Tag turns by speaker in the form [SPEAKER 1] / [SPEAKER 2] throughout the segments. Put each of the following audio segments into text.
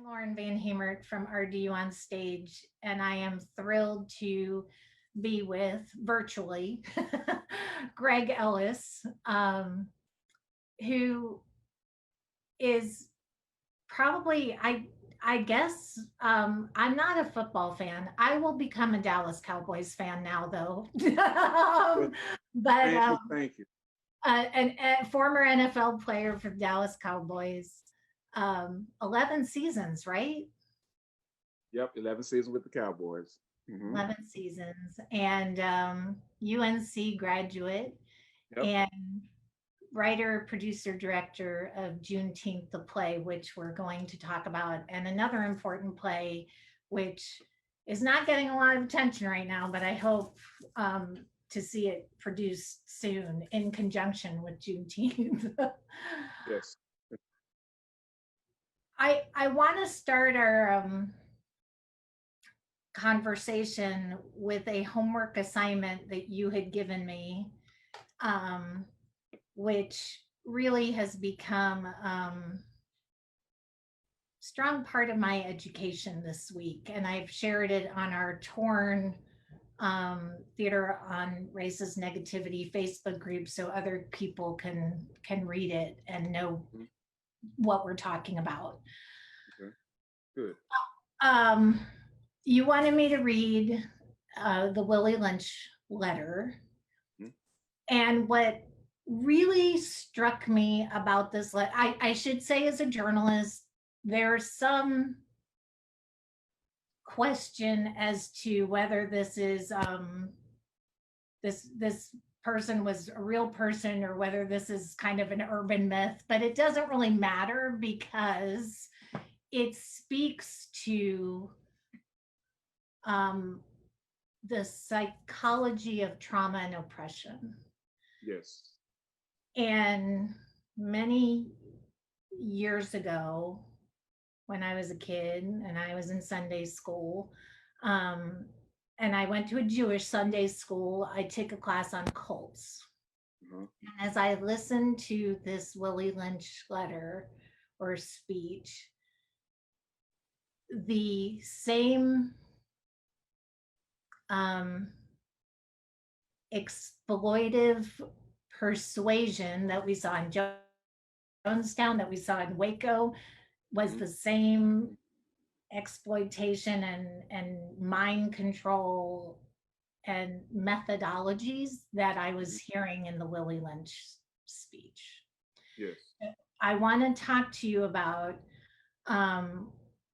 [SPEAKER 1] Lauren Van Hemert from RDU on Stage, and I am thrilled to be with virtually Greg Ellis, who is probably I guess I'm not a football fan. I will become a Dallas Cowboys fan now, though.
[SPEAKER 2] Well,
[SPEAKER 1] but
[SPEAKER 2] thank you.
[SPEAKER 1] a former NFL player for the Dallas Cowboys. 11 seasons, right?
[SPEAKER 2] Yep, 11 seasons with the Cowboys.
[SPEAKER 1] 11 seasons. And UNC graduate
[SPEAKER 2] Yep.
[SPEAKER 1] and writer, producer, director of Juneteenth, the play, which we're going to talk about, and another important play, which is not getting a lot of attention right now, but I hope to see it produced soon in conjunction with Juneteenth.
[SPEAKER 2] Yes.
[SPEAKER 1] I want to start our conversation with a homework assignment that you had given me, um, which really has become strong part of my education this week. And I've shared it on our torn theater on racist negativity Facebook group so other people can read it and know
[SPEAKER 2] Mhm.
[SPEAKER 1] what we're talking about.
[SPEAKER 2] Okay. Good.
[SPEAKER 1] Um, you wanted me to read the Willie Lynch letter.
[SPEAKER 2] Mhm.
[SPEAKER 1] And what really struck me about this letter, I should say, as a journalist, there's some question as to whether this is this person was a real person or whether this is kind of an urban myth, but it doesn't really matter because it speaks to um, the psychology of trauma and oppression.
[SPEAKER 2] Yes.
[SPEAKER 1] And many years ago, when I was a kid and I was in Sunday school, um, and I went to a Jewish Sunday school, I took a class on cults.
[SPEAKER 2] Uh-huh.
[SPEAKER 1] And as I listened to this Willie Lynch letter or speech, the same um, exploitive persuasion that we saw in Jonestown, that we saw in Waco, was
[SPEAKER 2] Hmm.
[SPEAKER 1] the same exploitation and mind control and methodologies that I was hearing in the Willie Lynch speech.
[SPEAKER 2] Yes.
[SPEAKER 1] I want to talk to you about um,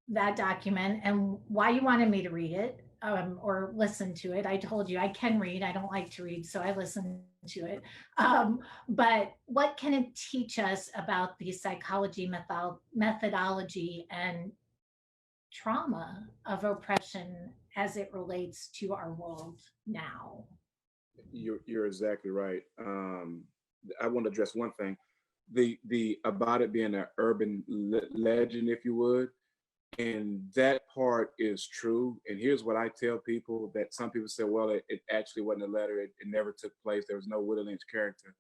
[SPEAKER 1] that document and why you wanted me to read it or listen to it. I told you I can read. I don't like to read, so I listen to it. But what can it teach us about the psychology, methodology, and trauma of oppression as it relates to our world now?
[SPEAKER 2] You're exactly right. I want to address one thing. The about it being an urban legend, if you would, and that part is true. And here's what I tell people: that some people say, well, it actually wasn't a letter. It never took place. There was no Willie Lynch character.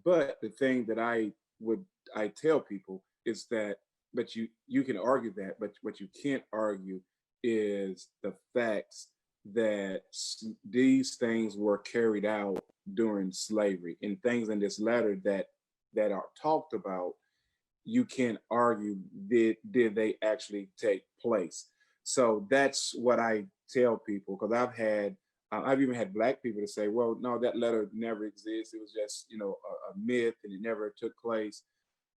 [SPEAKER 2] But the thing that would I tell people is that, but you can argue that, but what you can't argue is the facts that these things were carried out during slavery, and things in this letter that are talked about. You can't argue, did they actually take place. So that's what I tell people, because I've even had black people to say, well, no, that letter never exists. It was just, a myth, and it never took place.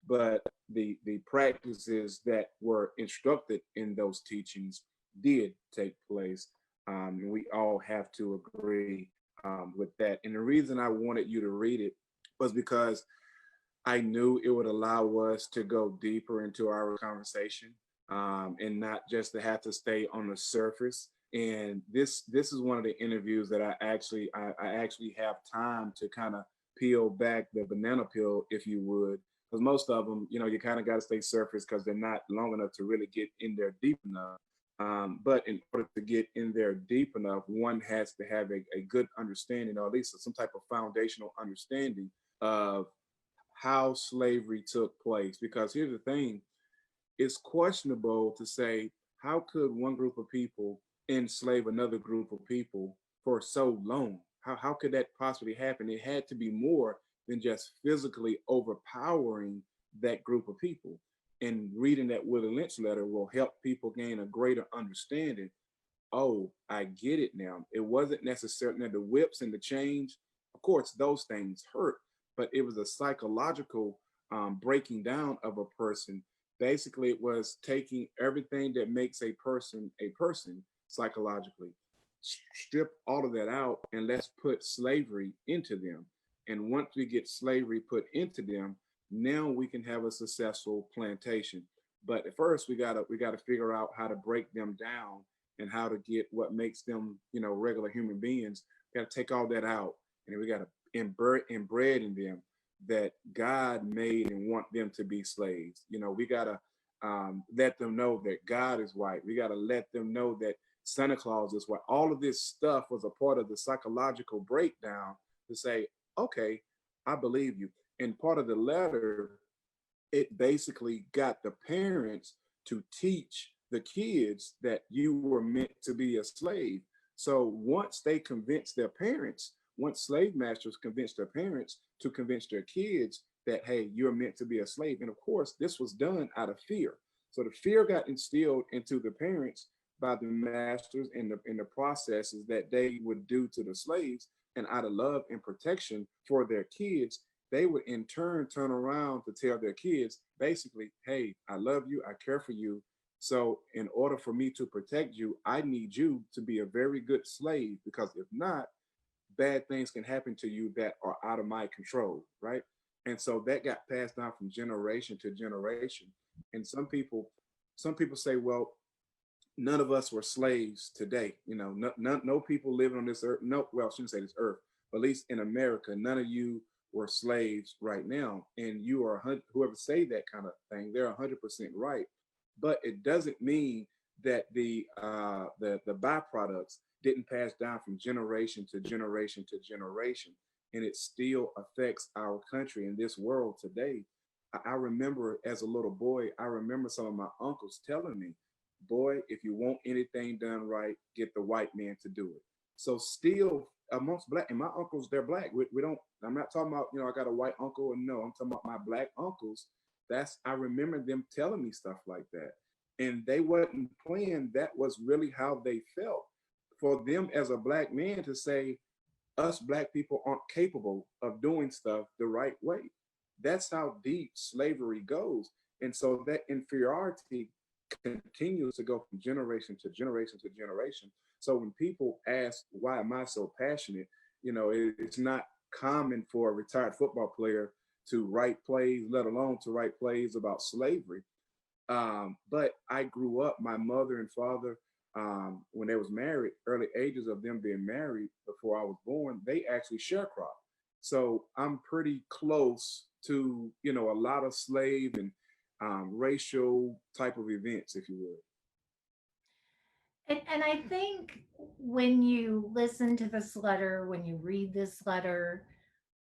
[SPEAKER 2] But the practices that were instructed in those teachings did take place. And we all have to agree with that. And the reason I wanted you to read it was because I knew it would allow us to go deeper into our conversation, and not just to have to stay on the surface. And this is one of the interviews that I actually have time to kind of peel back the banana peel, if you would, because most of them, you kind of got to stay surface because they're not long enough to really get in there deep enough. But in order to get in there deep enough, one has to have a good understanding, or at least some type of foundational understanding of how slavery took place. Because here's the thing: it's questionable to say, how could one group of people enslave another group of people for so long? How could that possibly happen? It had to be more than just physically overpowering that group of people. And reading that Willie Lynch letter will help people gain a greater understanding. Oh, I get it now. It wasn't necessarily the whips and the chains. Of course, those things hurt, but it was a psychological breaking down of a person. Basically, it was taking everything that makes a person psychologically, strip all of that out, and let's put slavery into them. And once we get slavery put into them, now we can have a successful plantation. But at first, we gotta figure out how to break them down and how to get what makes them, regular human beings. We got to take all that out, and we got to inbred in them that God made and want them to be slaves. We got to let them know that God is white. We got to let them know that Santa Claus is white. All of this stuff was a part of the psychological breakdown to say, okay, I believe you. And part of the letter, it basically got the parents to teach the kids that you were meant to be a slave. So once they convinced their parents, once slave masters convinced their parents to convince their kids that, hey, you're meant to be a slave. And of course, this was done out of fear. So the fear got instilled into the parents by the masters in the processes that they would do to the slaves. And out of love and protection for their kids, they would in turn around to tell their kids basically, hey, I love you, I care for you. So, in order for me to protect you, I need you to be a very good slave, because if not, bad things can happen to you that are out of my control, right? And so that got passed down from generation to generation. And some people say, well, none of us were slaves today. No people living on this earth. No, well, I shouldn't say this earth, but at least in America, none of you were slaves right now. And you are whoever say that kind of thing, they're 100% right. But it doesn't mean that the byproducts didn't pass down from generation to generation to generation, and it still affects our country in this world today. I remember as a little boy, I remember some of my uncles telling me, boy, if you want anything done right, get the white man to do it. So still amongst black, and my uncles, they're black. We don't, I'm not talking about, I got a white uncle, and no, I'm talking about my black uncles. I remember them telling me stuff like that. And they wasn't playing, that was really how they felt. For them as a black man to say, us black people aren't capable of doing stuff the right way. That's how deep slavery goes. And so that inferiority continues to go from generation to generation to generation. So when people ask, why am I so passionate? It's not common for a retired football player to write plays, let alone to write plays about slavery. But I grew up, my mother and father, when they was married, early ages of them being married before I was born, they actually sharecropped. So I'm pretty close to, a lot of slave and racial type of events, if you would.
[SPEAKER 1] And I think when you listen to this letter, when you read this letter,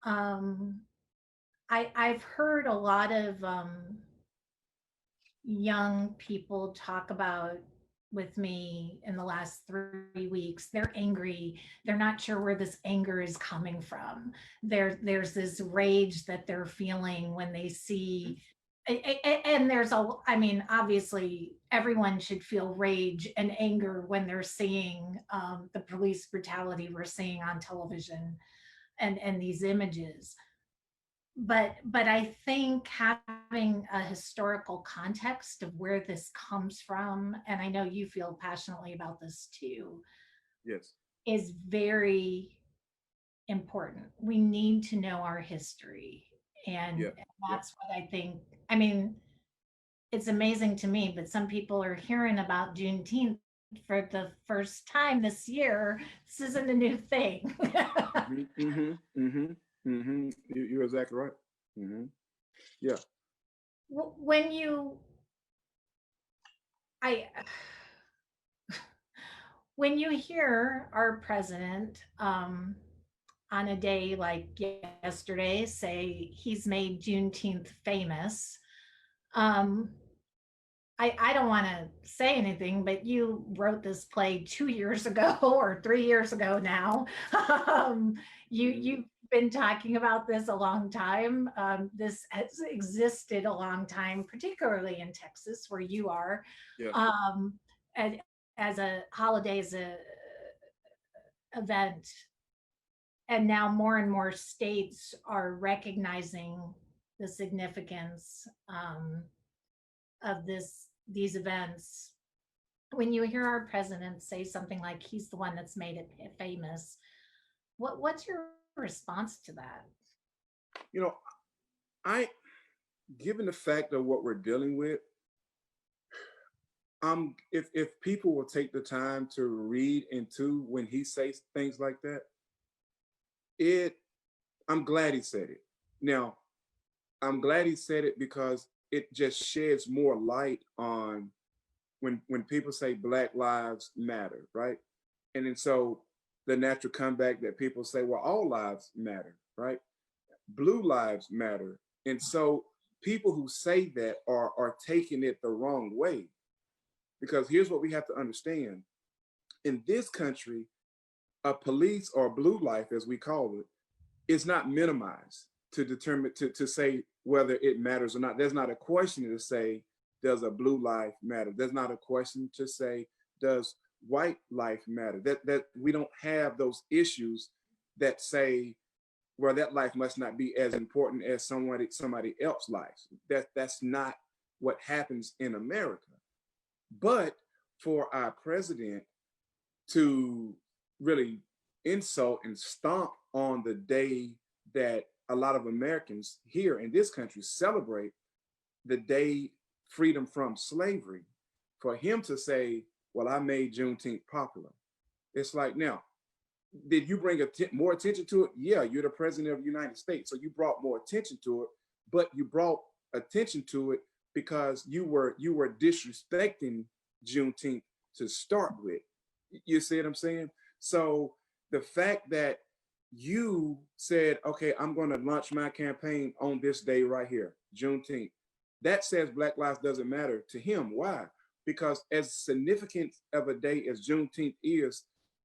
[SPEAKER 1] um, I've heard a lot of young people talk about with me in the last 3 weeks. They're angry. They're not sure where this anger is coming from. There's this rage that they're feeling when they see, and there's a, I mean, obviously everyone should feel rage and anger when they're seeing the police brutality we're seeing on television and these images. But I think having a historical context of where this comes from, and I know you feel passionately about this too,
[SPEAKER 2] Yes.
[SPEAKER 1] is very important. We need to know our history. And
[SPEAKER 2] Yep. Yep.
[SPEAKER 1] that's what I think. I mean, it's amazing to me, but some people are hearing about Juneteenth for the first time this year. This isn't a new thing.
[SPEAKER 2] Mm-hmm. Mm-hmm. Mm-hmm. Mm-hmm. You're exactly right. Mm-hmm. Yeah.
[SPEAKER 1] when you, I, when you hear our president on a day like yesterday say he's made Juneteenth famous, um, I don't want to say anything, but you wrote this play 2 years ago or 3 years ago now. um,
[SPEAKER 2] Mhm.
[SPEAKER 1] you've been talking about this a long time. This has existed a long time, particularly in Texas, where you are,
[SPEAKER 2] Yeah.
[SPEAKER 1] um, and as a holiday, as a event, and now more and more states are recognizing the significance of these events. When you hear our president say something like he's the one that's made it famous, what's your response to that?
[SPEAKER 2] You know, I, given the fact of what we're dealing with, if people will take the time to read into when he says things like that, it I'm glad he said it. Now, I'm glad he said it because it just sheds more light on when people say Black Lives Matter, right? And then so the natural comeback that people say, well, all lives matter, right? Blue lives matter. And so people who say that are taking it the wrong way. Because here's what we have to understand. In this country, a police or blue life, as we call it, is not minimized to determine to say whether it matters or not. There's not a question to say, does a blue life matter? There's not a question to say, does white life matter? That we don't have those issues that say, well, that life must not be as important as somebody else's life. That's not what happens in America. But for our president to really insult and stomp on the day that a lot of Americans here in this country celebrate, the day freedom from slavery, for him to say, well, I made Juneteenth popular. It's like, now, did you bring more attention to it? Yeah, you're the president of the United States. So you brought more attention to it, but you brought attention to it because you were disrespecting Juneteenth to start with. You see what I'm saying? So the fact that you said, okay, I'm going to launch my campaign on this day right here, Juneteenth, that says Black Lives doesn't matter to him. Why? Because as significant of a day as Juneteenth is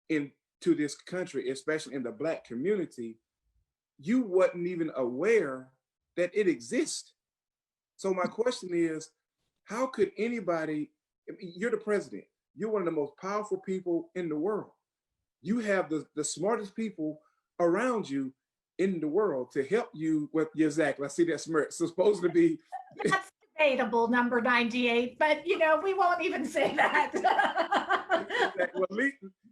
[SPEAKER 2] in to this country, especially in the Black community, you wasn't even aware that it exists. So my question is, how could anybody? I mean, you're the president. You're one of the most powerful people in the world. You have the smartest people around you in the world to help you with your exactly. I see that smirk. So supposed to be
[SPEAKER 1] That's debatable, number 98, but we won't even say that.
[SPEAKER 2] well,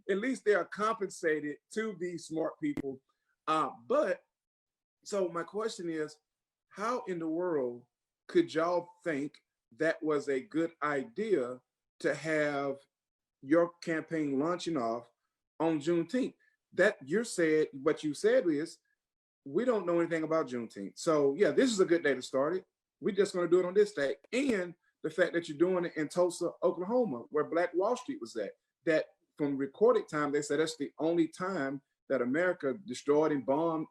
[SPEAKER 2] at least they are compensated to be smart people. But so my question is, how in the world could y'all think that was a good idea to have your campaign launching off on Juneteenth? That what you said is, we don't know anything about Juneteenth. So yeah, this is a good day to start it. We're just going to do it on this day. And the fact that you're doing it in Tulsa, Oklahoma, where Black Wall Street was at, that from recorded time, they said that's the only time that America destroyed and bombed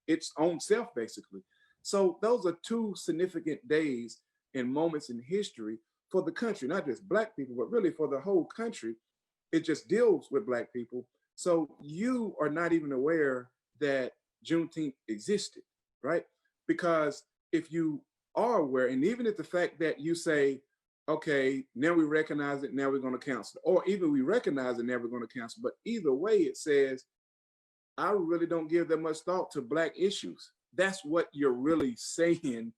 [SPEAKER 2] its own self, basically. So those are two significant days and moments in history for the country, not just Black people, but really for the whole country. It just deals with Black people. So you are not even aware that Juneteenth existed, right? Because if you are aware, and even if the fact that you say, okay, now we recognize it, now we're going to cancel it, or even we recognize it, now we're going to cancel, but either way, it says, I really don't give that much thought to Black issues. That's what you're really saying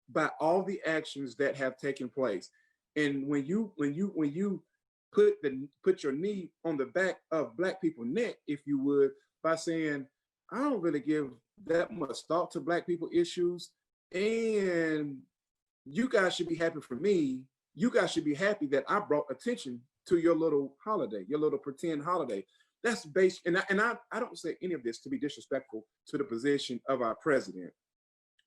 [SPEAKER 2] by all the actions that have taken place. And when you put your knee on the back of Black people's neck, if you would, by saying, I don't really give that much thought to Black people issues, and you guys should be happy for me. You guys should be happy that I brought attention to your little holiday, your little pretend holiday. That's basic. And I don't say any of this to be disrespectful to the position of our president,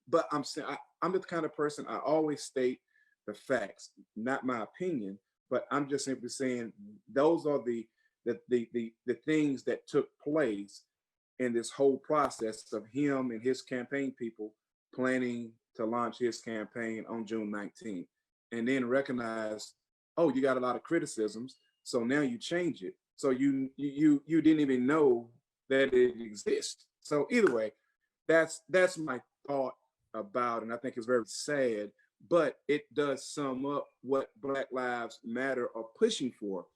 [SPEAKER 2] but I'm saying I'm the kind of person, I always state the facts, not my opinion. But I'm just simply saying those are the things that took place in this whole process of him and his campaign people planning to launch his campaign on June 19th. and then recognize, oh, you got a lot of criticisms, so now you change it. So you didn't even know that it exists. So either way, that's my thought about, and I think it's very sad, but it does sum up what Black Lives Matter are pushing for.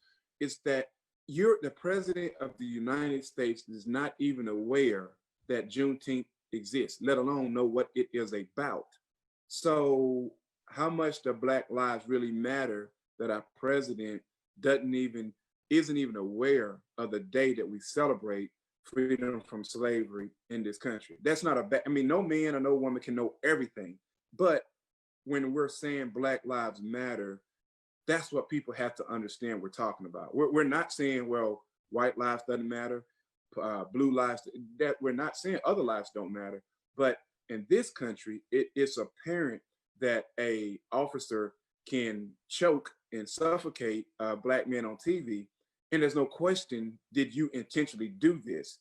[SPEAKER 2] Is that the president of the United States is not even aware that Juneteenth exists, let alone know what it is about. So how much do Black lives really matter that our president doesn't even isn't even aware of the day that we celebrate freedom from slavery in this country? That's not a bad, I mean, no man or no woman can know everything. But when we're saying Black Lives Matter, that's what people have to understand we're talking about. We're not saying, well, white lives doesn't matter, blue lives, that we're not saying other lives don't matter. But in this country, it's apparent that a officer can choke and suffocate Black men on TV. And there's no question, did you intentionally do this?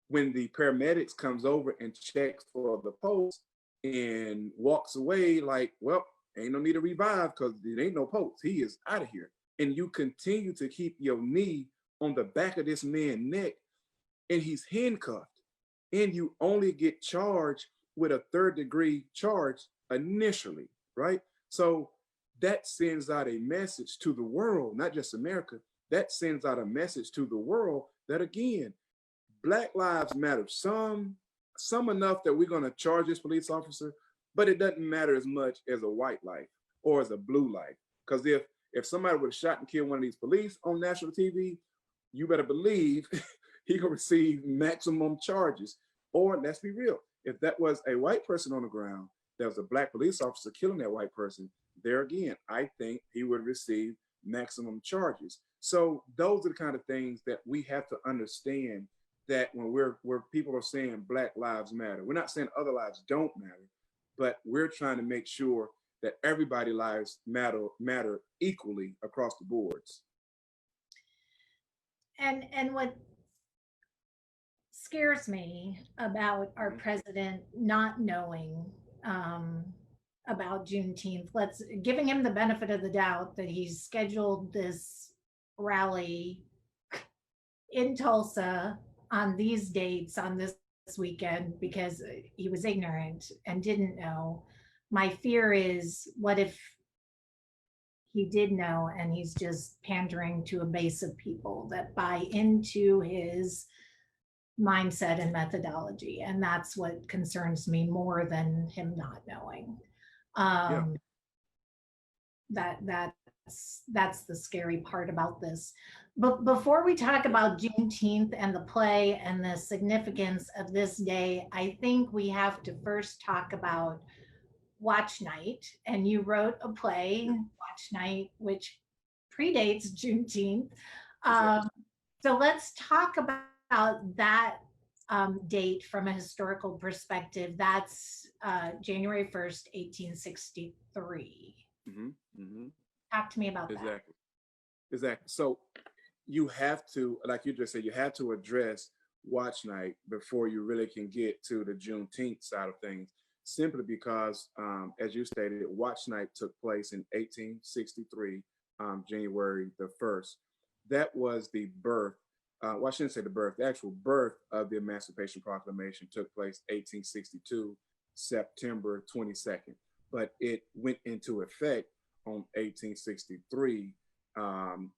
[SPEAKER 2] When the paramedics comes over and checks for the pulse and walks away like, well, ain't no need to revive because it ain't no pulse. He is out of here. And you continue to keep your knee on the back of this man's neck, and he's handcuffed. And you only get charged with a third-degree charge initially, right? So that sends out a message to the world, not just America. That sends out a message to the world that, again, Black lives matter. Some enough that we're going to charge this police officer, but it doesn't matter as much as a white life or as a blue life. Because if somebody would have shot and killed one of these police on national TV, you better believe he could receive maximum charges. Or let's be real, if that was a white person on the ground, there was a Black police officer killing that white person, there again, I think he would receive maximum charges. So those are the kind of things that we have to understand, that when where people are saying Black lives matter, we're not saying other lives don't matter, but we're trying to make sure that everybody's lives matter equally across the boards.
[SPEAKER 1] And what scares me about our president not knowing about Juneteenth, let's giving him the benefit of the doubt that he's scheduled this rally in Tulsa on these dates on this weekend because he was ignorant and didn't know. My fear is, what if he did know and he's just pandering to a base of people that buy into his mindset and methodology? And that's what concerns me more than him not knowing.
[SPEAKER 2] Yeah.
[SPEAKER 1] That's the scary part about this. But before we talk about Juneteenth and the play and the significance of this day, I think we have to first talk about Watch Night. And you wrote a play, Watch Night, which predates Juneteenth. So let's talk about that date from a historical perspective. That's January 1st, 1863.
[SPEAKER 2] Mm-hmm, mm-hmm.
[SPEAKER 1] Talk to me about that.
[SPEAKER 2] Exactly. So you have to, like you just said, you have to address Watch Night before you really can get to the Juneteenth side of things, simply because, as you stated, Watch Night took place in 1863, January the 1st. That was the birth, well, I shouldn't say the birth, the actual birth of the Emancipation Proclamation took place 1862, September 22nd. But it went into effect on 1863,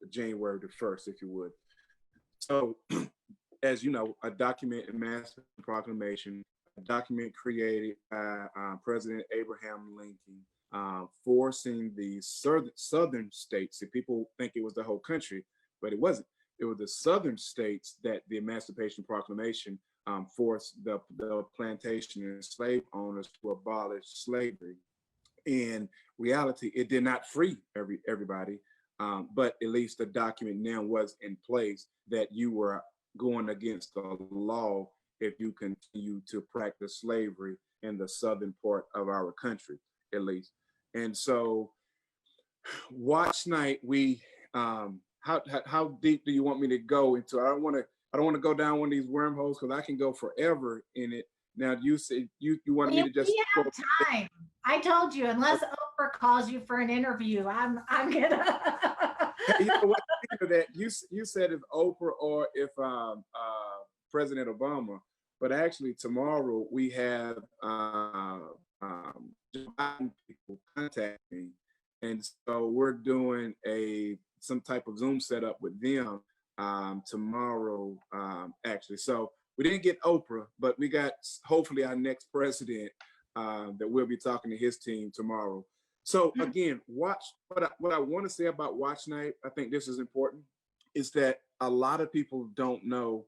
[SPEAKER 2] January the 1st, if you would. So, as you know, a document, Emancipation Proclamation, a document created by President Abraham Lincoln, forcing the southern states. See, people think it was the whole country, but it wasn't. It was the southern states that the Emancipation Proclamation forced the plantation and slave owners to abolish slavery. In reality, it did not free everybody, but at least the document now was in place that you were going against the law if you continue to practice slavery in the southern part of our country, at least. And so, Watch Night, we how deep do you want me to go into? I don't want to go down one of these wormholes because I can go forever in it. Now you said you want me to just
[SPEAKER 1] we have time. I told you, unless Oprah calls you for an interview, I'm gonna.
[SPEAKER 2] Hey, you know what? Speaking of that, you said if Oprah or if President Obama, but actually tomorrow we have people contact me, and so we're doing a some type of Zoom setup with them tomorrow. Actually, so we didn't get Oprah, but we got hopefully our next president that we'll be talking to his team tomorrow. So again, watch what I want to say about watch night. I think this is important. Is that a lot of people don't know.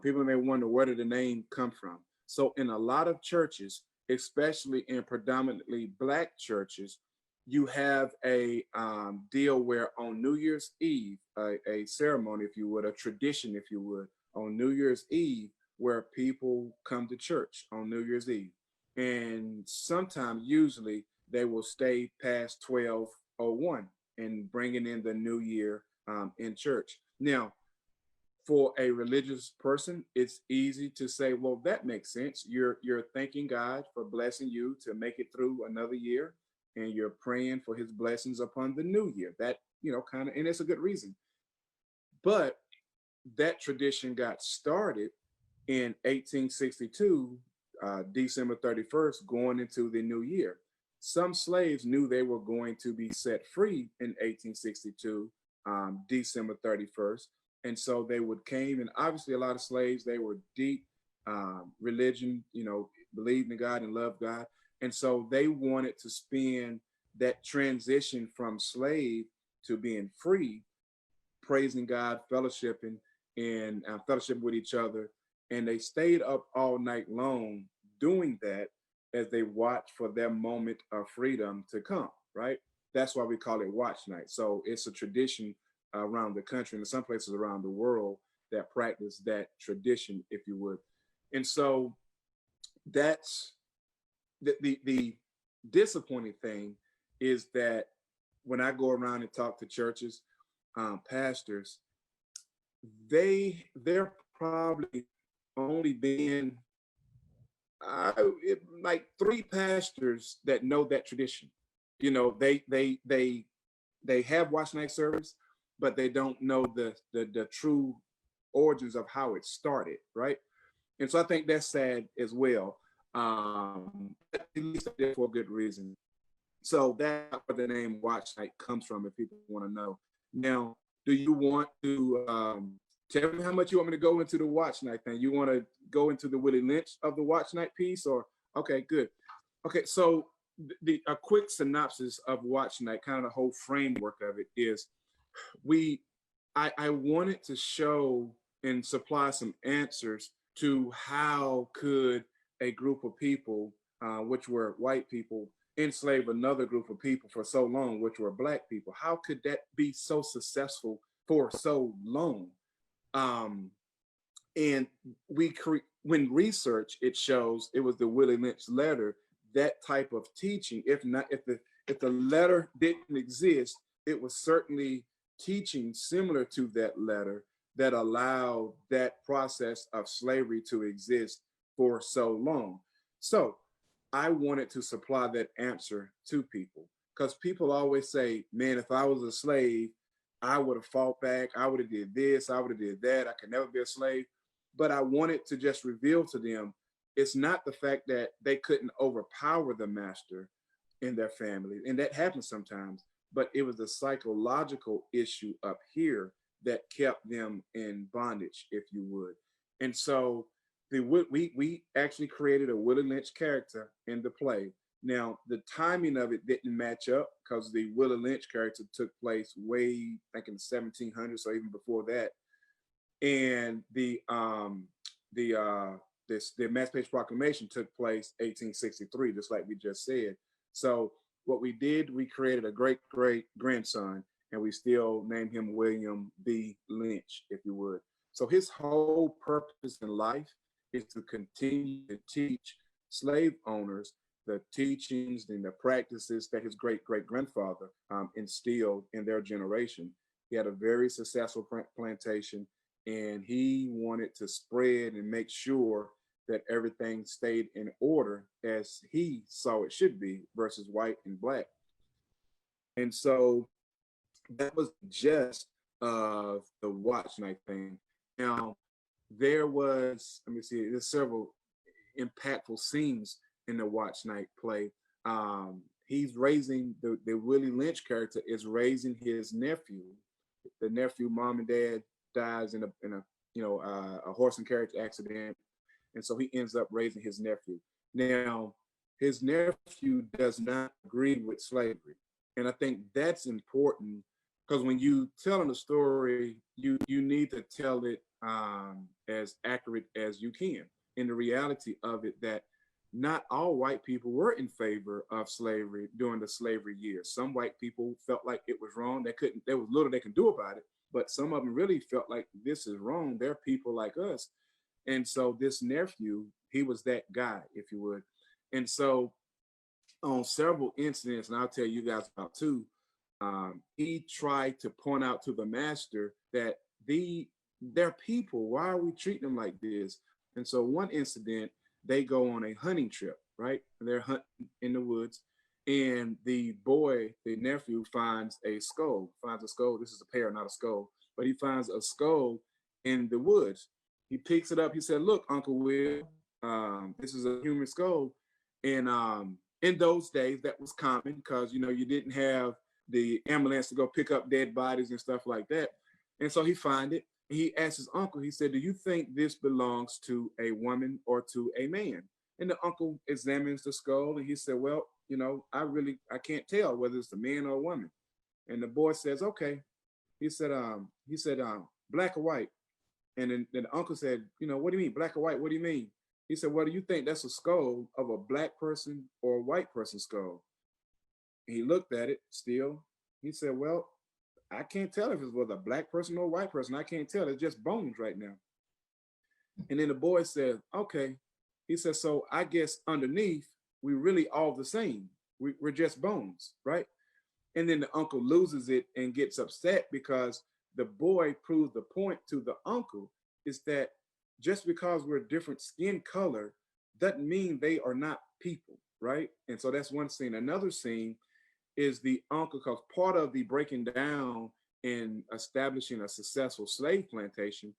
[SPEAKER 2] People may wonder where did the name come from. So in a lot of churches, especially in predominantly Black churches, you have a deal where on New Year's Eve, a ceremony, if you would, a tradition, if you would, on New Year's Eve, where people come to church on New Year's Eve, and sometimes, usually, they will stay past 12:01 and bringing in the new year in church. Now, for a religious person, it's easy to say, well, that makes sense. You're thanking God for blessing you to make it through another year, and you're praying for his blessings upon the new year. That, kind of, and it's a good reason. But that tradition got started in 1862, December 31st, going into the new year. Some slaves knew they were going to be set free in 1862, December 31st. And so they would came, and obviously a lot of slaves, they were deep religion, believed in God and loved God. And so they wanted to spend that transition from slave to being free, praising God, fellowshipping, and fellowship with each other. And they stayed up all night long doing that as they watched for their moment of freedom to come, right? That's why we call it watch night. So it's a tradition around the country and in some places around the world that practice that tradition, if you would. And so that's the disappointing thing is that when I go around and talk to churches, pastors, they're probably only been like 3 pastors that know that tradition. They have watch night service, but they don't know the true origins of how it started, right? And so I think that's sad as well. At least for a good reason. So that's where the name watch night comes from, if people want to know. Now, do you want to tell me how much you want me to go into the watch night thing? You want to go into the Willie Lynch of the watch night piece, or okay, good. Okay, so a quick synopsis of watch night, kind of the whole framework of it is I wanted to show and supply some answers to how could a group of people, which were white people, enslave another group of people for so long, which were Black people. How could that be so successful for so long? And when research, it shows it was the Willie Lynch letter, that type of teaching. If the letter didn't exist, it was certainly teaching similar to that letter that allowed that process of slavery to exist for so long. So I wanted to supply that answer to people, because people always say, man, if I was a slave, I would have fought back. I would have did this. I would have did that. I could never be a slave. But I wanted to just reveal to them, it's not the fact that they couldn't overpower the master in their family. And that happens sometimes, but it was a psychological issue up here that kept them in bondage, if you would. And so we actually created a Willie Lynch character in the play. Now, the timing of it didn't match up because the Willie Lynch character took place way, I think, in the 1700s or even before that. And the Emancipation Proclamation took place 1863, just like we just said. So what we did, we created a great great grandson, and we still named him William B. Lynch, if you would. So his whole purpose in life is to continue to teach slave owners the teachings and the practices that his great great grandfather instilled in their generation. He had a very successful plantation, and he wanted to spread and make sure that everything stayed in order as he saw it should be versus white and Black. And so that was just of the watch night thing. Now, there was, let me see, there's several impactful scenes in the watch night play. He's raising the Willie Lynch character is raising his nephew. The nephew, mom and dad dies in a a horse and carriage accident, and so he ends up raising his nephew. Now, his nephew does not agree with slavery, and I think that's important because when you telling a story, you need to tell it as accurate as you can. In the reality of it, that not all white people were in favor of slavery during the slavery years. Some white people felt like it was wrong. They couldn't. There was little they can do about it. But some of them really felt like this is wrong. They're people like us. And so this nephew, he was that guy, if you would. And so on several incidents, and I'll tell you guys about two, he tried to point out to the master that they're people. Why are we treating them like this? And so one incident, they go on a hunting trip, right? And they're hunting in the woods. And the boy, the nephew, finds a skull, finds a skull. This is a pear, not a skull, but he finds a skull in the woods. He picks it up. He said, "Look, Uncle Will, this is a human skull." And in those days, that was common because you didn't have the ambulance to go pick up dead bodies and stuff like that. And so he find it. He asked his uncle. He said, "Do you think this belongs to a woman or to a man?" And the uncle examines the skull and he said, "Well, I can't tell whether it's a man or a woman." And the boy says, "Okay." He said, "Black or white?" And then the uncle said, "What do you mean, black or white? What do you mean?" He said, "Well, do you think that's a skull of a black person or a white person's skull?" He looked at it still. He said, "Well, I can't tell if it was a black person or a white person. I can't tell. It's just bones right now." And then the boy said, "Okay." He said, "So I guess underneath, we really all the same. We're just bones, right?" And then the uncle loses it and gets upset because the boy proves the point to the uncle is that just because we're different skin color doesn't mean they are not people, right? And so that's one scene. Another scene is the uncle, because part of the breaking down and establishing a successful slave plantation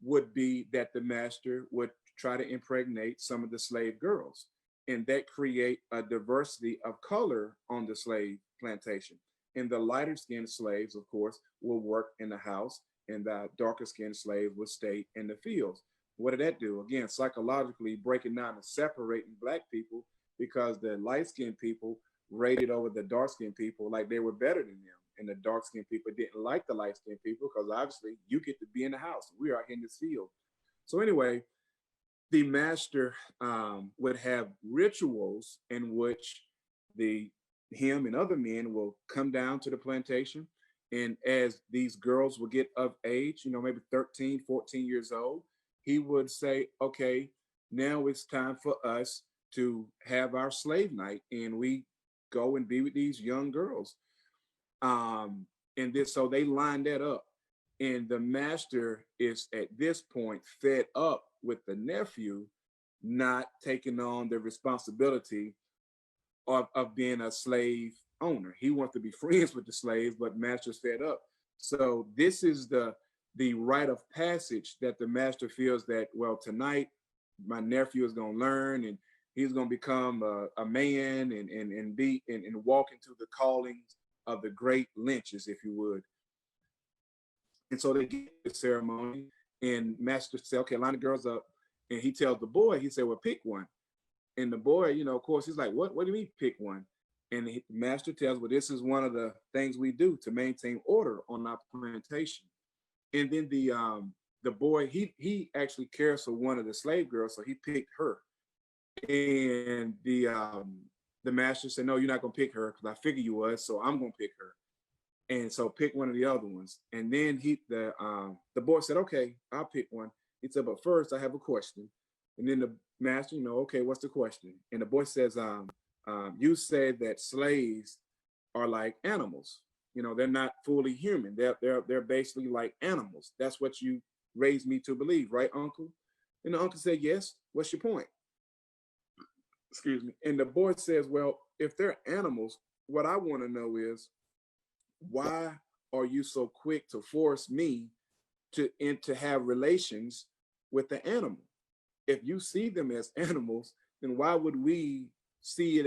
[SPEAKER 2] would be that the master would try to impregnate some of the slave girls, and that create a diversity of color on the slave plantation. And the lighter skinned slaves, of course, will work in the house, and the darker skinned slaves would stay in the fields. What did that do? Again, psychologically breaking down and separating black people because the light skinned people rated over the dark skinned people like they were better than them. And the dark skinned people didn't like the light skinned people because obviously you get to be in the house. We are in this field. So, anyway, the master would have rituals in which the him and other men will come down to the plantation, and as these girls will get of age, maybe 13, 14 years old, he would say, "Okay, now it's time for us to have our slave night," and we go and be with these young girls. And this, so they line that up, and the master is at this point fed up with the nephew not taking on the responsibility of being a slave owner. He wants to be friends with the slaves, but master's fed up. So this is the rite of passage that the master feels that, well, tonight my nephew is going to learn, and he's going to become a man and walk into the callings of the great lynches, if you would. And so they get the ceremony, and master says, "Okay, line the girls up." And he tells the boy, he said, "Well, pick one." And the boy, of course, he's like, "What do you mean pick one?" And the master tells, "Well, this is one of the things we do to maintain order on our plantation." And then the boy, he actually cares for one of the slave girls, so he picked her. And the master said, "No, you're not gonna pick her because I figure you was, so I'm gonna pick her." And so pick one of the other ones. And then the boy said, "Okay, I'll pick one." He said, "But first I have a question." And then the master, "Okay, what's the question?" And the boy says, "You said that slaves are like animals. They're not fully human. They're basically like animals. That's what you raised me to believe, right, Uncle?" And the uncle said, "Yes. What's your point?" Excuse me. And the boy says, "Well, if they're animals, what I want to know is why are you so quick to force me to have relations with the animal? If you see them as animals, then why would we see it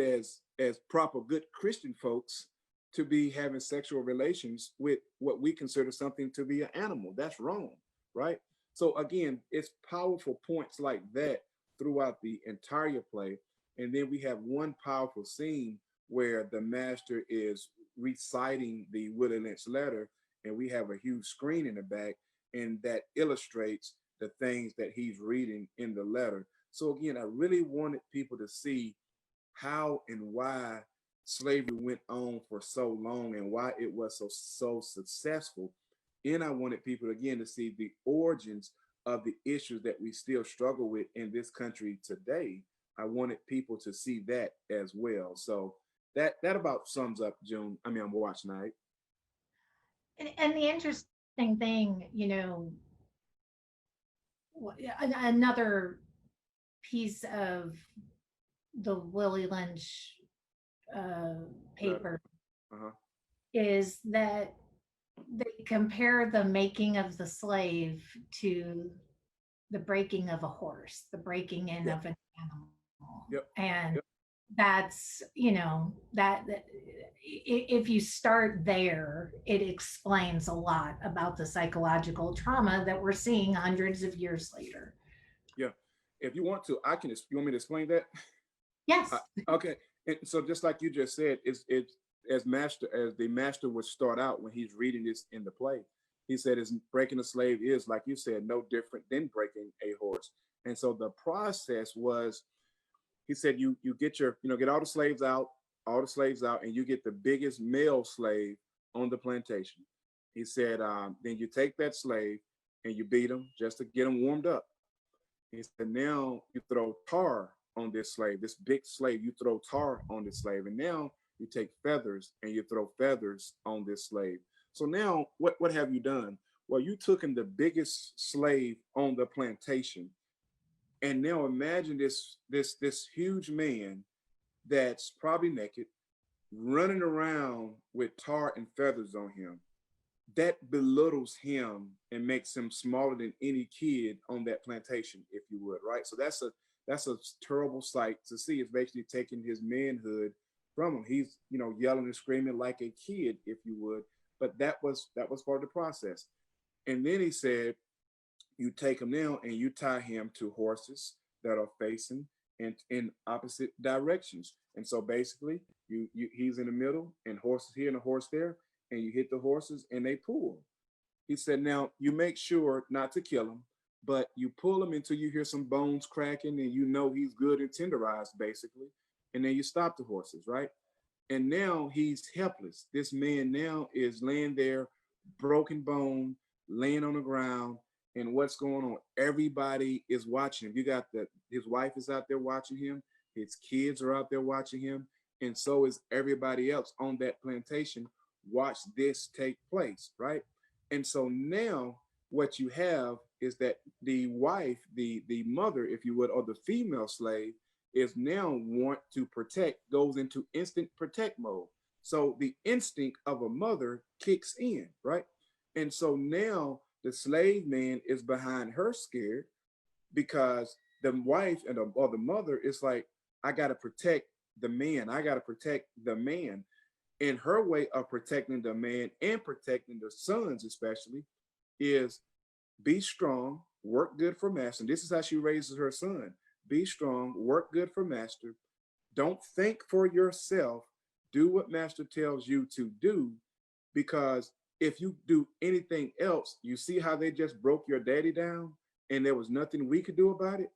[SPEAKER 2] as proper good Christian folks to be having sexual relations with what we consider something to be an animal? That's wrong, right? So again, it's powerful points like that throughout the entire play. And then we have one powerful scene where the master is reciting the Willie Lynch letter, and we have a huge screen in the back, and that illustrates the things that he's reading in the letter. So again, I really wanted people to see how and why slavery went on for so long and why it was so successful. And I wanted people again to see the origins of the issues that we still struggle with in this country today. I wanted people to see that as well. So that about sums up June. I mean, I'm watch night.
[SPEAKER 1] And the interesting thing, another piece of the Willie Lynch uh,
[SPEAKER 2] Letter.
[SPEAKER 1] paper
[SPEAKER 2] Uh-huh.
[SPEAKER 1] is that they compare the making of the slave to the breaking of a horse, the breaking in
[SPEAKER 2] Yep.
[SPEAKER 1] of an animal.
[SPEAKER 2] Yep.
[SPEAKER 1] And
[SPEAKER 2] Yep.
[SPEAKER 1] that's, that if you start there, it explains a lot about the psychological trauma that we're seeing hundreds of years later.
[SPEAKER 2] Yeah. If you want to, I can. You want me to explain that?
[SPEAKER 1] Yes.
[SPEAKER 2] Okay. And so just like you just said, it's as the master would start out when he's reading this in the play. He said, "Is breaking a slave is like you said, no different than breaking a horse." And so the process was, he said, you get your get all the slaves out, and you get the biggest male slave on the plantation. He said, then you take that slave and you beat him just to get him warmed up. He said, now you throw tar on this slave, this big slave, you throw tar on this slave. And now you take feathers and you throw feathers on this slave. So now what have you done? Well, you took in the biggest slave on the plantation. And now imagine this huge man that's probably naked, running around with tar and feathers on him. That belittles him and makes him smaller than any kid on that plantation, if you would, right? So that's a terrible sight to see. It's basically taking his manhood from him. He's yelling and screaming like a kid, if you would. But that was part of the process. And then he said, you take him now and you tie him to horses that are facing in opposite directions. And so basically, he's in the middle, and horses here and a horse there, and you hit the horses and they pull. He said, now you make sure not to kill him, but you pull him until you hear some bones cracking and he's good and tenderized, basically. And then you stop the horses, right? And now he's helpless. This man now is laying there, broken bone, laying on the ground. And what's going on? Everybody is watching him. You got his wife is out there watching him, his kids are out there watching him, and so is everybody else on that plantation. Watch this take place, right? And so now what you have is that the wife, the mother, if you would, or the female slave, is now want to protect, goes into instant protect mode. So the instinct of a mother kicks in, right? And so now the slave man is behind her scared because the wife or the mother is like, I got to protect the man. I got to protect the man. And her way of protecting the man and protecting the sons, especially, is be strong, work good for master. And this is how she raises her son. Be strong, work good for master. Don't think for yourself. Do what master tells you to do, because if you do anything else, you see how they just broke your daddy down and there was nothing we could do about it.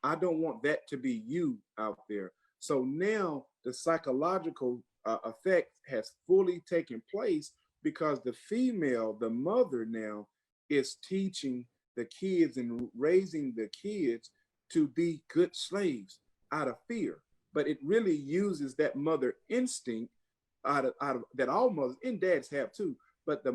[SPEAKER 2] I don't want that to be you out there. So now the psychological effect has fully taken place because the female, the mother now, is teaching the kids and raising the kids to be good slaves out of fear. But it really uses that mother instinct out of that all mothers and dads have too, but the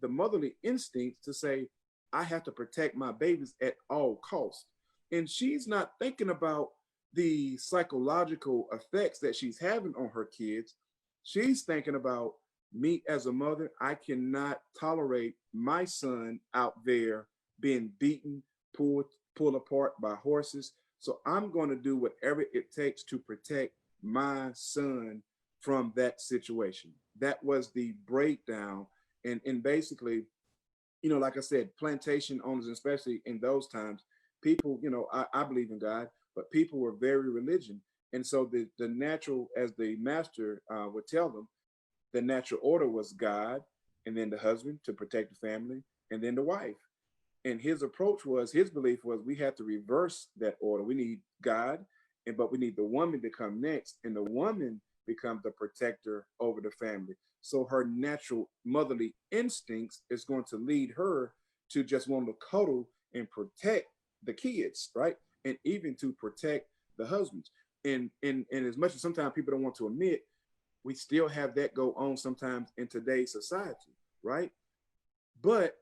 [SPEAKER 2] motherly instincts to say, I have to protect my babies at all costs. And she's not thinking about the psychological effects that she's having on her kids. She's thinking about Me as a mother, I cannot tolerate my son out there being beaten, pulled apart by horses. So I'm going to do whatever it takes to protect my son from that situation. That was the breakdown. And basically, like I said, plantation owners, especially in those times, people, I believe in God, but people were very religion. And so the natural, as the master would tell them, the natural order was God, and then the husband to protect the family, and then the wife. And his approach was, his belief was, we have to reverse that order. We need God, but we need the woman to come next, and the woman becomes the protector over the family. So her natural motherly instincts is going to lead her to just want to cuddle and protect the kids, right? And even to protect the husbands. And as much as sometimes people don't want to admit, we still have that go on sometimes in today's society, right? But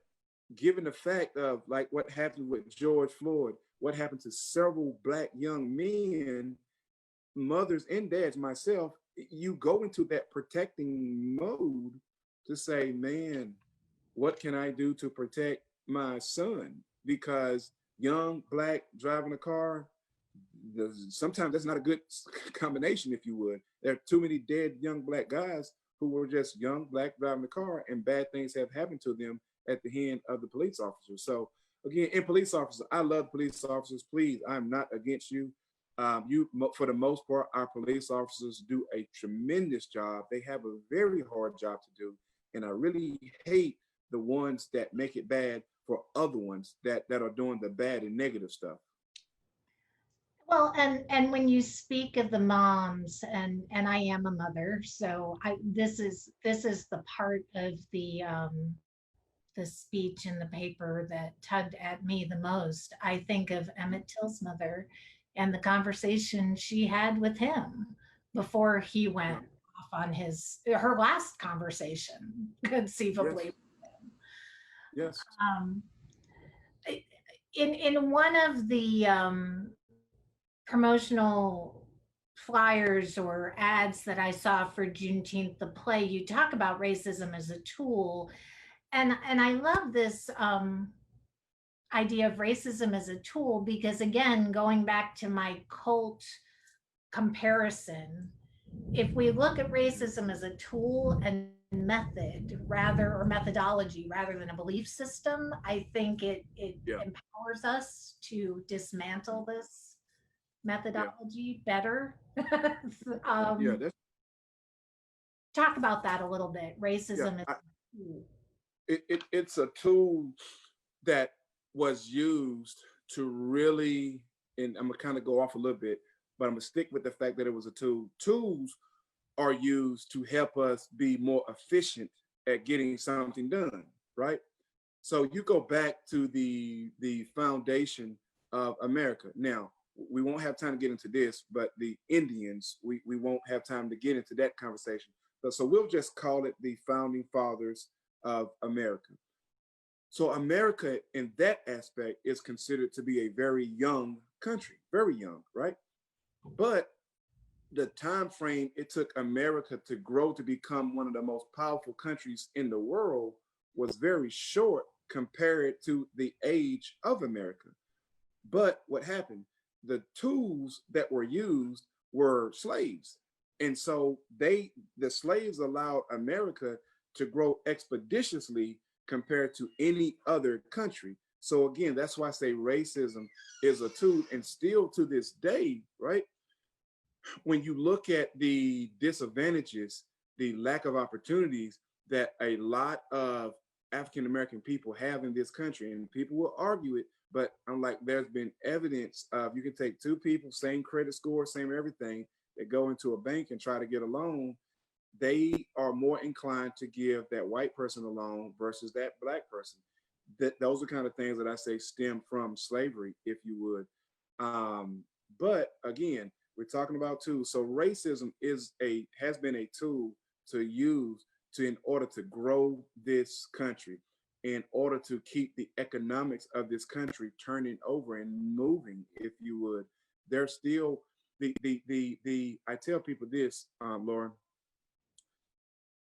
[SPEAKER 2] given the fact of like what happened with George Floyd, what happened to several Black young men, mothers and dads, myself, you go into that protecting mode to say, man, what can I do to protect my son? Because young Black driving a car, sometimes that's not a good combination, if you would. There are too many dead young Black guys who were just young Black driving the car, and bad things have happened to them at the hand of the police officers. So again, in police officers, I love police officers. Please, I'm not against you. For the most part, our police officers do a tremendous job. They have a very hard job to do, and I really hate the ones that make it bad for other ones that are doing the bad and negative stuff.
[SPEAKER 1] Well, and when you speak of the moms, and I am a mother, so I this is the part of the speech in the paper that tugged at me the most. I think of Emmett Till's mother and the conversation she had with him before he
[SPEAKER 2] Yeah.
[SPEAKER 1] went off on his her last conversation, conceivably.
[SPEAKER 2] Yes. Yes.
[SPEAKER 1] Um, in one of the promotional flyers or ads that I saw for Juneteenth, the play, you talk about racism as a tool, and I love this idea of racism as a tool because, again, going back to my cult comparison, if we look at racism as a tool and method rather or methodology rather than a belief system, I think it
[SPEAKER 2] Yeah.
[SPEAKER 1] empowers us to dismantle this
[SPEAKER 2] Yeah.
[SPEAKER 1] methodology better.
[SPEAKER 2] Yeah.
[SPEAKER 1] um,
[SPEAKER 2] That's
[SPEAKER 1] talk about that a little bit.
[SPEAKER 2] yeah.
[SPEAKER 1] Racism is a tool.
[SPEAKER 2] It's a tool that was used to really, and I'm gonna kind of go off a little bit, but I'm gonna stick with the fact that it was a tool. Tools are used to help us be more efficient at getting something done, right? So you go back to the foundation of America. Now, we won't have time to get into this, but the Indians, we won't have time to get into that conversation. So we'll just call it the founding fathers of America. So America in that aspect is considered to be a very young country, very young, right? But the time frame it took America to grow to become one of the most powerful countries in the world was very short compared to the age of America. But what happened? The tools that were used were slaves. And so the slaves allowed America to grow expeditiously compared to any other country. So again, that's why I say racism is a tool, and still to this day, right? When you look at the disadvantages, the lack of opportunities that a lot of African American people have in this country, and people will argue it, but I'm like, there's been evidence of you can take two people, same credit score, same everything, that go into a bank and try to get a loan. They are more inclined to give that white person a loan versus that Black person. Those are kind of things that I say stem from slavery, if you would. But again, we're talking about tools. So racism has been a tool to use to in order to grow this country, in order to keep the economics of this country turning over and moving, if you would. There's still the I tell people this, Lauren,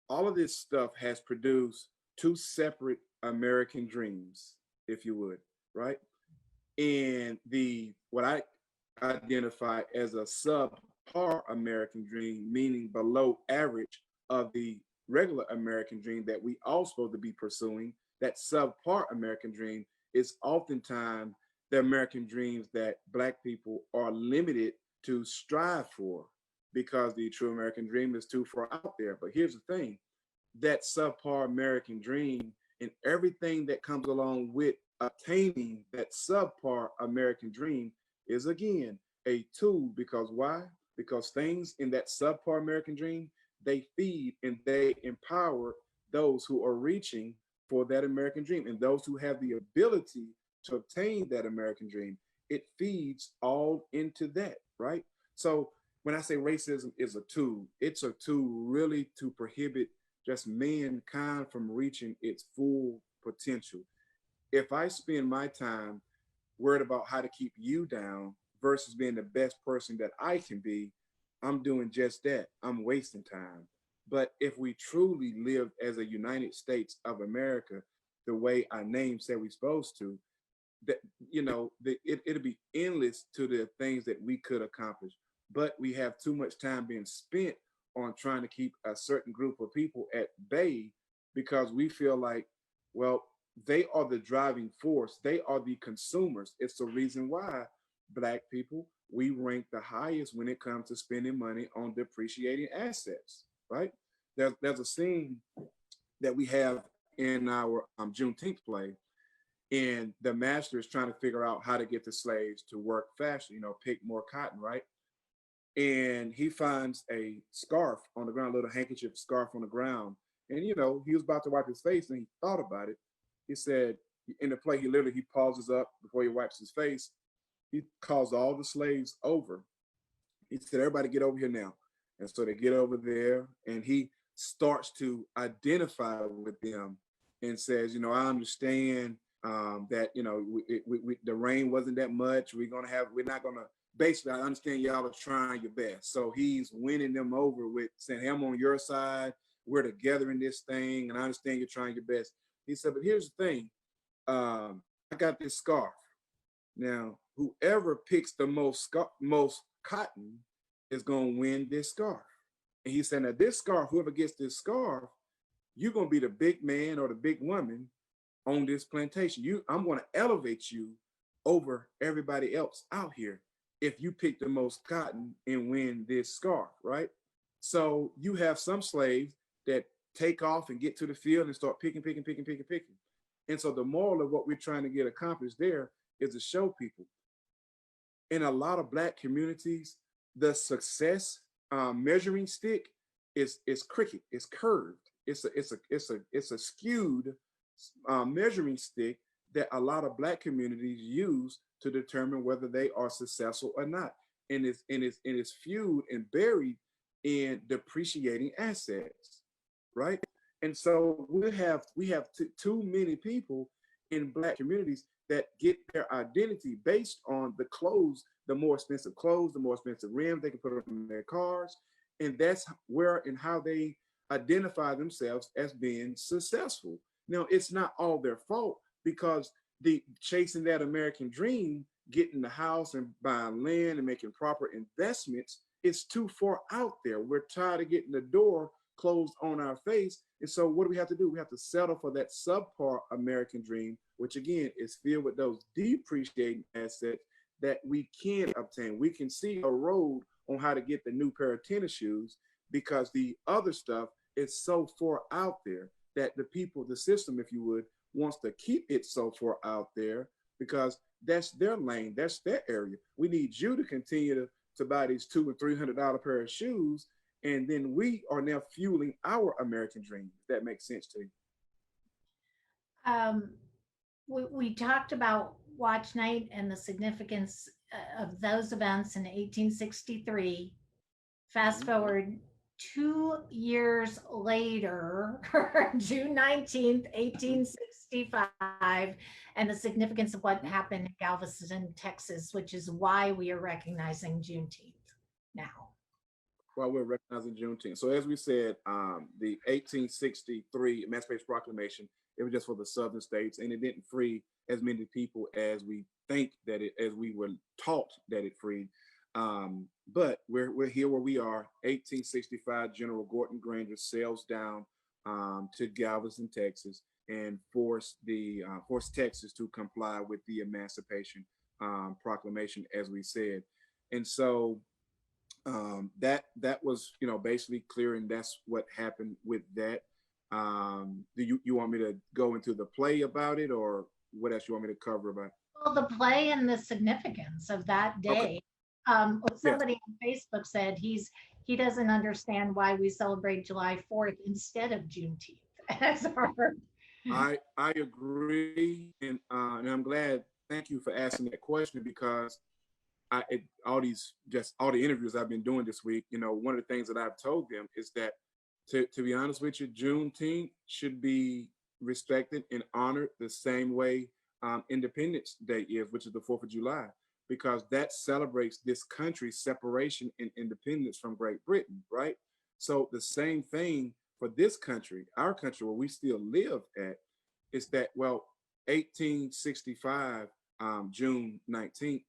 [SPEAKER 2] all of this stuff has produced two separate American dreams, if you would, right? And the what I identify as a subpar American dream, meaning below average of the regular American dream that we all supposed to be pursuing, that subpar American dream is oftentimes the American dreams that Black people are limited to strive for because the true American dream is too far out there. But here's the thing, that subpar American dream and everything that comes along with attaining that subpar American dream is again a tool. Because why? Because things in that subpar American dream, they feed and they empower those who are reaching for that American dream and those who have the ability to obtain that American dream. It feeds all into that, right? So when I say racism is a tool, it's a tool really to prohibit just mankind from reaching its full potential. If I spend my time worried about how to keep you down versus being the best person that I can be, I'm doing just that. I'm wasting time. But if we truly lived as a United States of America, the way our name said we're supposed to, that it'll be endless to the things that we could accomplish. But we have too much time being spent on trying to keep a certain group of people at bay because we feel like, well, they are the driving force. They are the consumers. It's the reason why Black people, we rank the highest when it comes to spending money on depreciating assets, right? There's a scene that we have in our Juneteenth play, and the master is trying to figure out how to get the slaves to work faster, pick more cotton, right? And he finds a scarf on the ground, a little handkerchief scarf on the ground. And he was about to wipe his face and he thought about it. He said, in the play, he pauses up before he wipes his face. He calls all the slaves over. He said, everybody get over here now. And so they get over there and he starts to identify with them and says, I understand that, the rain wasn't that much. We're not going to, basically, I understand y'all are trying your best. So he's winning them over with saying, hey, I'm on your side. We're together in this thing. And I understand you're trying your best. He said, but here's the thing. I got this scarf. Now, whoever picks the most cotton is going to win this scarf. And he said, now this scarf, whoever gets this scarf, you're going to be the big man or the big woman on this plantation. I'm going to elevate you over everybody else out here if you pick the most cotton and win this scarf, right? So you have some slaves that take off and get to the field and start picking. And so the moral of what we're trying to get accomplished there is to show people in a lot of Black communities, the success measuring stick is crooked, it's curved, it's a skewed measuring stick that a lot of Black communities use to determine whether they are successful or not, and it's fueled and buried in depreciating assets, right? And so we have too many people in Black communities that get their identity based on the clothes, the more expensive clothes, the more expensive rims they can put on their cars. And that's where and how they identify themselves as being successful. Now, it's not all their fault because the chasing that American dream, getting the house and buying land and making proper investments, it's too far out there. We're tired of getting the door closed on our face. And so what do we have to do? We have to settle for that subpar American dream, which again is filled with those depreciating assets that we can obtain. We can see a road on how to get the new pair of tennis shoes because the other stuff is so far out there that the people, the system, if you would, wants to keep it so far out there because that's their lane, that's their area. We need you to continue to buy these $200 and $300 pair of shoes, and then we are now fueling our American dream. If that makes sense to you.
[SPEAKER 1] Um, we talked about Watch Night and the significance of those events in 1863. Fast
[SPEAKER 2] Mm-hmm.
[SPEAKER 1] forward 2 years later, June 19th, 1865, and the significance of what happened in Galveston, Texas, which is why we are recognizing Juneteenth now.
[SPEAKER 2] while we're recognizing Juneteenth. So as we said, the 1863 Emancipation Proclamation, it was just for the southern states, and it didn't free as many people as we think that it, as we were taught that it freed. But we're here where we are. 1865, General Gordon Granger sails down to Galveston, Texas, and forced Texas to comply with the Emancipation Proclamation, as we said. And so that was, you know, basically clear, and that's what happened with that. Do you want me to go into the play about it, or what else you want me to cover about?
[SPEAKER 1] Well, the play and the significance of that
[SPEAKER 2] Okay.
[SPEAKER 1] day.
[SPEAKER 2] Yes.
[SPEAKER 1] Somebody on Facebook said he doesn't understand why we celebrate July 4th instead of Juneteenth as our.
[SPEAKER 2] I agree, and I'm glad. Thank you for asking that question, because all the interviews I've been doing this week, you know, one of the things that I've told them is that, to be honest with you, Juneteenth should be respected and honored the same way Independence Day is, which is the 4th of July, because that celebrates this country's separation and independence from Great Britain, right? So the same thing for this country, our country, where we still live at, is that, well, 1865, June 19th,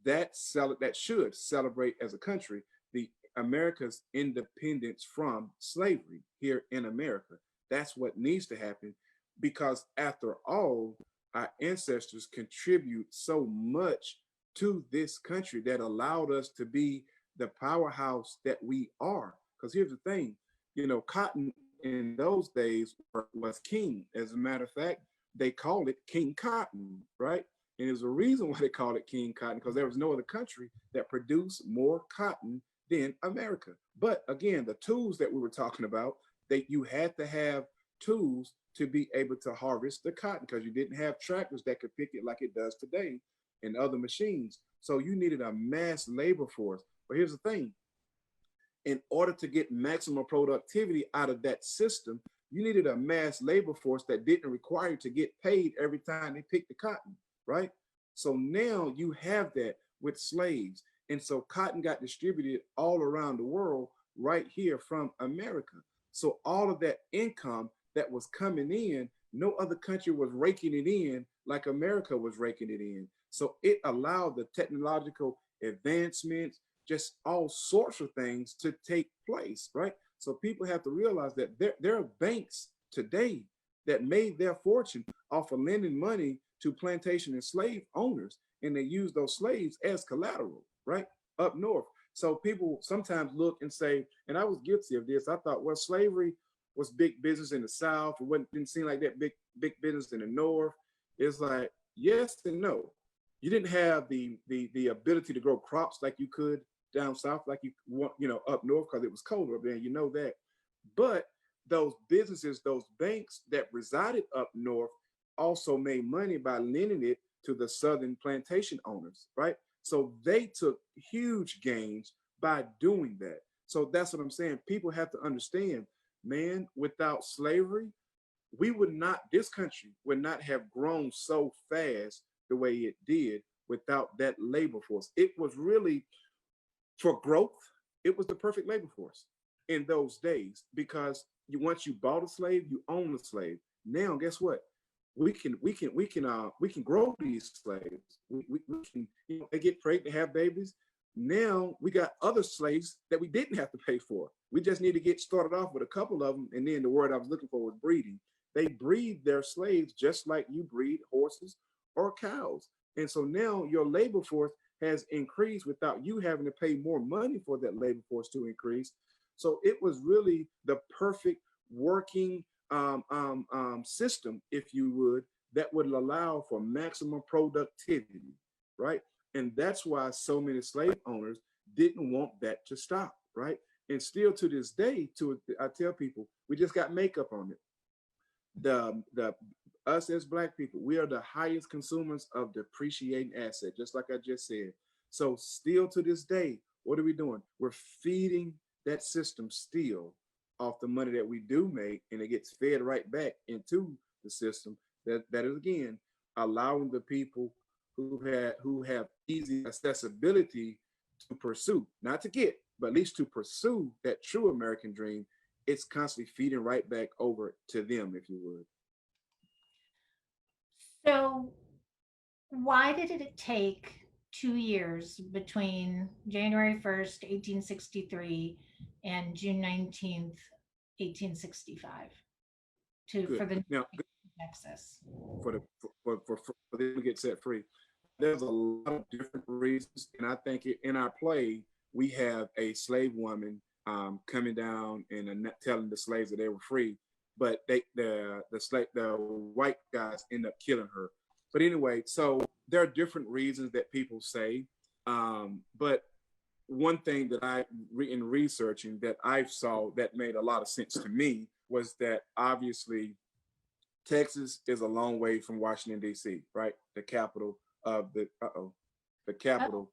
[SPEAKER 2] that should celebrate as a country the America's independence from slavery here in America. That's what needs to happen, because after all, our ancestors contribute so much to this country that allowed us to be the powerhouse that we are. Because here's the thing, you know, cotton in those days was king. As a matter of fact, they called it King Cotton, right? And there's a reason why they called it King Cotton, because there was no other country that produced more cotton than America. But again, the tools that we were talking about, that you had to have tools to be able to harvest the cotton, because you didn't have tractors that could pick it like it does today, and other machines. So you needed a mass labor force. But here's the thing, in order to get maximum productivity out of that system, you needed a mass labor force that didn't require you to get paid every time they picked the cotton, right? So now you have that with slaves. And so cotton got distributed all around the world right here from America. So all of that income that was coming in, no other country was raking it in like America was raking it in. So it allowed the technological advancements, just all sorts of things to take place, right? So people have to realize that there are banks today that made their fortune off of lending money to plantation and slave owners, and they use those slaves as collateral, right? Up north. So people sometimes look and say, and I was guilty of this, I thought, well, slavery was big business in the South. Didn't seem like that big business in the North. It's like, yes and no. You didn't have the ability to grow crops like you could down south, like you want, you know, up north, because it was colder up there, you know that. But those businesses, those banks that resided up north, also made money by lending it to the southern plantation owners, right? So they took huge gains by doing that. So that's what I'm saying. People have to understand, man, without slavery, we would not, this country would not have grown so fast the way it did without that labor force. It was really, for growth, it was the perfect labor force in those days, because once you bought a slave, you own a slave. Now, guess what? We can grow these slaves. We can, you know, they get pregnant, have babies. Now we got other slaves that we didn't have to pay for. We just need to get started off with a couple of them, and then the word I was looking for was breeding. They breed their slaves just like you breed horses or cows. And so now your labor force has increased without you having to pay more money for that labor force to increase. So it was really the perfect working system, if you would, that would allow for maximum productivity, right? And that's why so many slave owners didn't want that to stop, right? And still to this day, I tell people, we just got makeup on it. The us as Black people, we are the highest consumers of depreciating asset, just like I just said. So still to this day, what are we doing? We're feeding that system still off the money that we do make, and it gets fed right back into the system. That is again allowing the people who have easy accessibility to pursue, not to get, but at least to pursue that true American dream, it's constantly feeding right back over to them, if you would.
[SPEAKER 1] So why did it take 2 years between January 1st, 1863 and June 19th, 1865 to
[SPEAKER 2] Good.
[SPEAKER 1] for the
[SPEAKER 2] Now,
[SPEAKER 1] Texas?
[SPEAKER 2] for them to get set free, there's a lot of different reasons, and I think in our play we have a slave woman coming down and telling the slaves that they were free, but the white guys end up killing her. But anyway, so there are different reasons that people say, but one thing that in researching that I saw that made a lot of sense to me was that obviously Texas is a long way from Washington D.C., right? The capital of the
[SPEAKER 1] Oh,
[SPEAKER 2] capital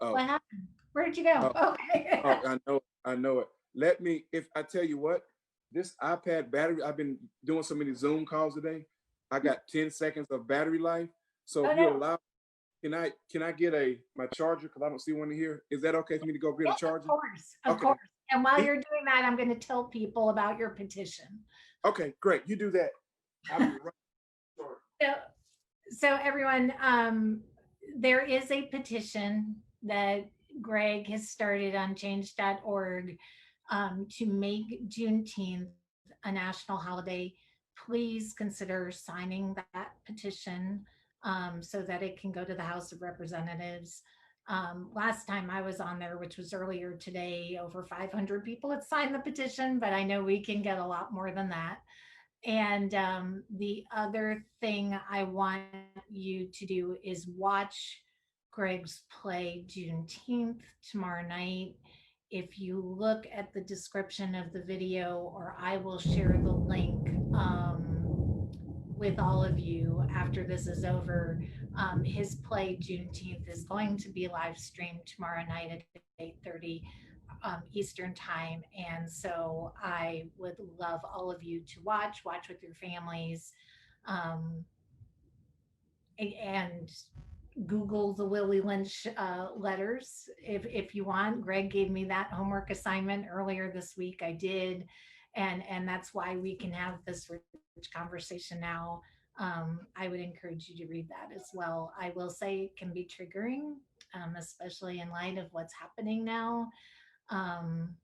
[SPEAKER 2] of.
[SPEAKER 1] what happened? Where did you go?
[SPEAKER 2] Oh,
[SPEAKER 1] Okay.
[SPEAKER 2] oh, I know it. Let me. If I tell you what, this iPad battery. I've been doing so many Zoom calls today. I got 10 seconds of battery life. So
[SPEAKER 1] Oh
[SPEAKER 2] if you
[SPEAKER 1] no.
[SPEAKER 2] allow, can I get my charger? Because I don't see one in here. Is that okay for me to go get a
[SPEAKER 1] Yes, of
[SPEAKER 2] charger?
[SPEAKER 1] course. Of
[SPEAKER 2] Okay.
[SPEAKER 1] course. And while you're doing that, I'm going to tell people about your petition.
[SPEAKER 2] Okay, great. You do that. I'll be right. Sorry.
[SPEAKER 1] So, so everyone, there is a petition that Greg has started on change.org to make Juneteenth a national holiday. Please consider signing that petition so that it can go to the House of Representatives. Last time I was on there, which was earlier today, over 500 people had signed the petition, but I know we can get a lot more than that. And the other thing I want you to do is watch Greg's play Juneteenth tomorrow night. If you look at the description of the video, or I will share the link with all of you after this is over. His play Juneteenth is going to be live streamed tomorrow night at 8:30 Eastern time, and so I would love all of you to watch with your families, um, and Google the Willie Lynch letters if you want. Greg gave me that homework assignment earlier this week. I did, and that's why we can have this rich conversation now. I would encourage you to read that as well. I will say it can be triggering, especially in light of what's happening now. Um,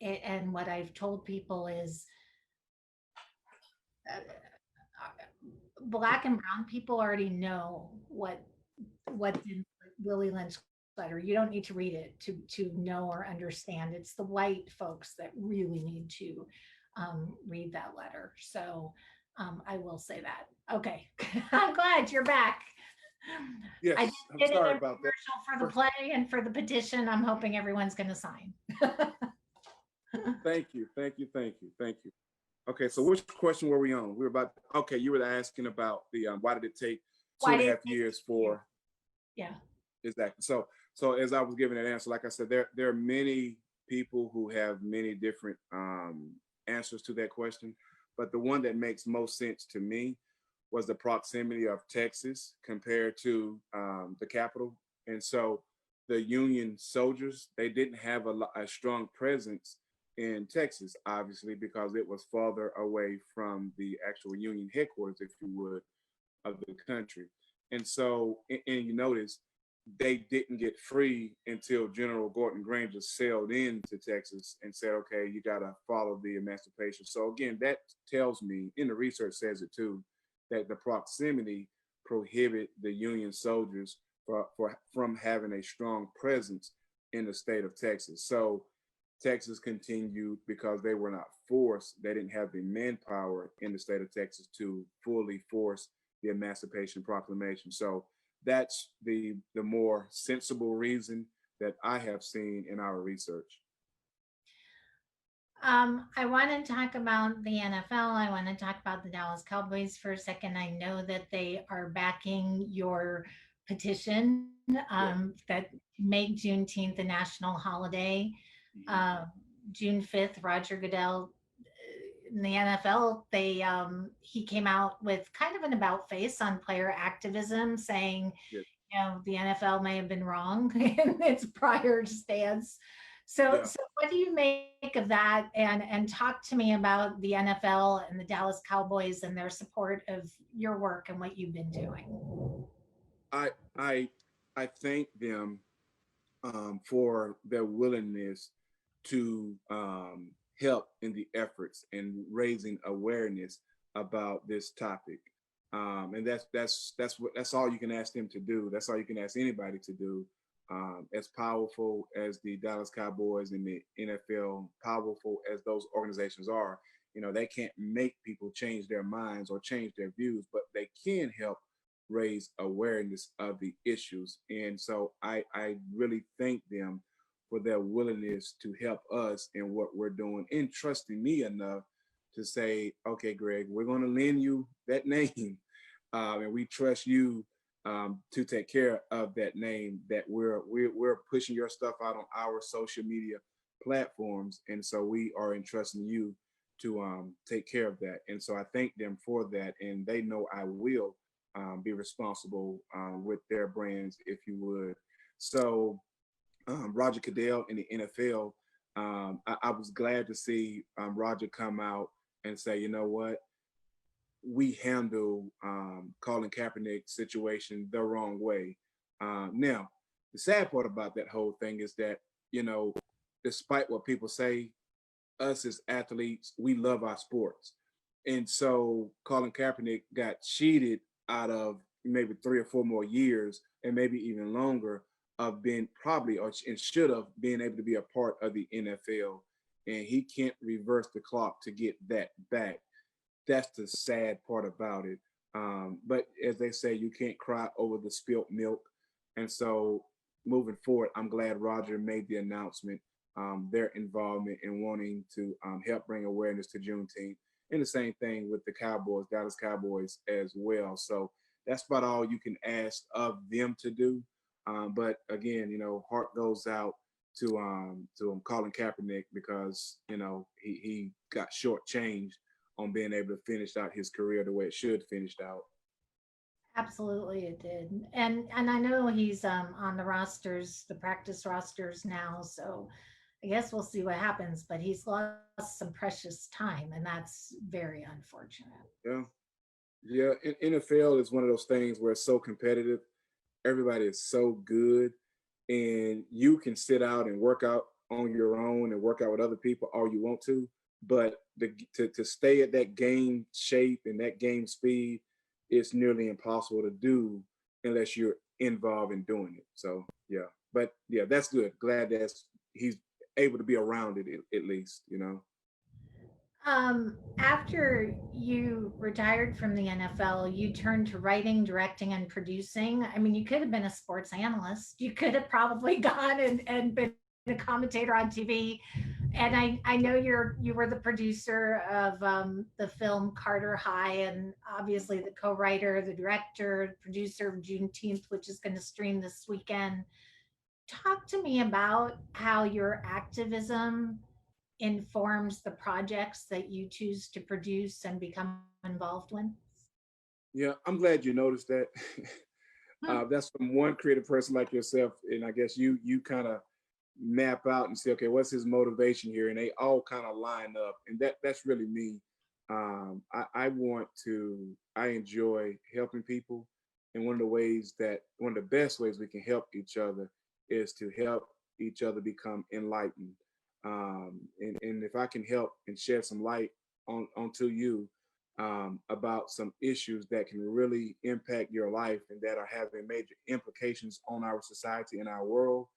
[SPEAKER 1] and what I've told people is uh, black and brown people already know what's in Willie Lynch letter. You don't need to read it to know or understand. It's the white folks that really need to read that letter. So I will say that. Okay, I'm glad you're back. I
[SPEAKER 2] Yes, I'm
[SPEAKER 1] did an
[SPEAKER 2] sorry about that.
[SPEAKER 1] infomercial for the
[SPEAKER 2] First,
[SPEAKER 1] play and for the petition. I'm hoping everyone's going to sign.
[SPEAKER 2] thank you, thank you, thank you, thank you. Okay, so which question were we on? We were about. Okay, you were asking about the why did it take two
[SPEAKER 1] Why
[SPEAKER 2] and a
[SPEAKER 1] did it
[SPEAKER 2] half
[SPEAKER 1] take
[SPEAKER 2] years
[SPEAKER 1] you?
[SPEAKER 2] for
[SPEAKER 1] Yeah.
[SPEAKER 2] exactly. So as I was giving that answer, like I said, there are many people who have many different answers to that question, but the one that makes most sense to me was the proximity of Texas compared to the capital, and so the Union soldiers they didn't have a strong presence in Texas, obviously because it was farther away from the actual Union headquarters, if you would, of the country. And so, and you notice they didn't get free until General Gordon Granger sailed into Texas and said, okay, you got to follow the emancipation. So again, that tells me, and the research says it too, that the proximity prohibit the Union soldiers from having a strong presence in the state of Texas. So Texas continued because they were not forced, they didn't have the manpower in the state of Texas to fully force the Emancipation Proclamation. So that's the more sensible reason that I have seen in our research.
[SPEAKER 1] I want to talk about the NFL. I want to talk about the Dallas Cowboys for a second. I know that they are backing your petition
[SPEAKER 2] Yes.
[SPEAKER 1] that make Juneteenth a national holiday.
[SPEAKER 2] Mm-hmm.
[SPEAKER 1] Um, June 5th, Roger Goodell in the NFL, he came out with kind of an about face on player activism, saying,
[SPEAKER 2] Yes.
[SPEAKER 1] the NFL may have been wrong in its prior stance So,
[SPEAKER 2] Yeah.
[SPEAKER 1] so what do you make of that? And talk to me about the NFL and the Dallas Cowboys and their support of your work and what you've been doing.
[SPEAKER 2] I I I thank them for their willingness to help in the efforts and raising awareness about this topic. And that's all you can ask them to do. That's all you can ask anybody to do. As powerful as the Dallas Cowboys and the NFL, powerful as those organizations are, they can't make people change their minds or change their views, but they can help raise awareness of the issues. And so I really thank them for their willingness to help us in what we're doing and trusting me enough to say, okay, Greg, we're going to lend you that name. And we trust you to take care of that name that we're pushing your stuff out on our social media platforms. And so we are entrusting you to take care of that. And so I thank them for that. And they know I will be responsible with their brands, if you would. So Roger Goodell in the NFL, I was glad to see Roger come out and say, you know what, we handle Colin Kaepernick situation the wrong way. Now, the sad part about that whole thing is that, you know, despite what people say, us as athletes, we love our sports. And so Colin Kaepernick got cheated out of maybe 3 or 4 more years and maybe even longer of being probably or and should have been able to be a part of the NFL. And he can't reverse the clock to get that back. That's the sad part about it. But as they say, you can't cry over the spilt milk. And so moving forward, I'm glad Roger made the announcement, their involvement in wanting to help bring awareness to Juneteenth. And the same thing with the Cowboys, Dallas Cowboys as well. So that's about all you can ask of them to do. But again, heart goes out to Colin Kaepernick because he got shortchanged on being able to finish out his career the way it should finished out.
[SPEAKER 1] Absolutely, it did. And I know he's on the rosters, the practice rosters now. So I guess we'll see what happens. But he's lost some precious time, and that's very unfortunate.
[SPEAKER 2] Yeah, yeah. NFL is one of those things where it's so competitive. Everybody is so good, and you can sit out and work out on your own and work out with other people all you want to, but to stay at that game shape and that game speed, it's nearly impossible to do unless you're involved in doing it. So yeah, but yeah, that's good. Glad that he's able to be around it at least.
[SPEAKER 1] After you retired from the NFL, you turned to writing, directing, and producing. I mean, you could have been a sports analyst. You could have probably gone and been a commentator on TV. And I know you were the producer of the film Carter High, and obviously the co-writer, the director, producer of Juneteenth, which is going to stream this weekend. Talk to me about how your activism informs the projects that you choose to produce and become involved with?
[SPEAKER 2] Yeah, I'm glad you noticed that.
[SPEAKER 1] Hmm.
[SPEAKER 2] That's from one creative person like yourself, and I guess you kind of map out and say, okay, what's his motivation here, and they all kind of line up, and that's really me. I enjoy helping people, and one of the best ways we can help each other is to help each other become enlightened. And if I can help and shed some light onto you about some issues that can really impact your life and that are having major implications on our society and our world,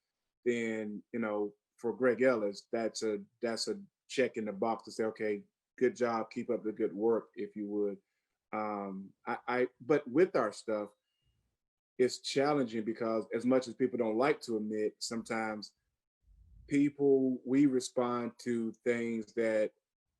[SPEAKER 2] then for Greg Ellis, that's a check in the box to say, okay, good job, keep up the good work, if you would. But with our stuff, it's challenging because as much as people don't like to admit, sometimes we respond to things that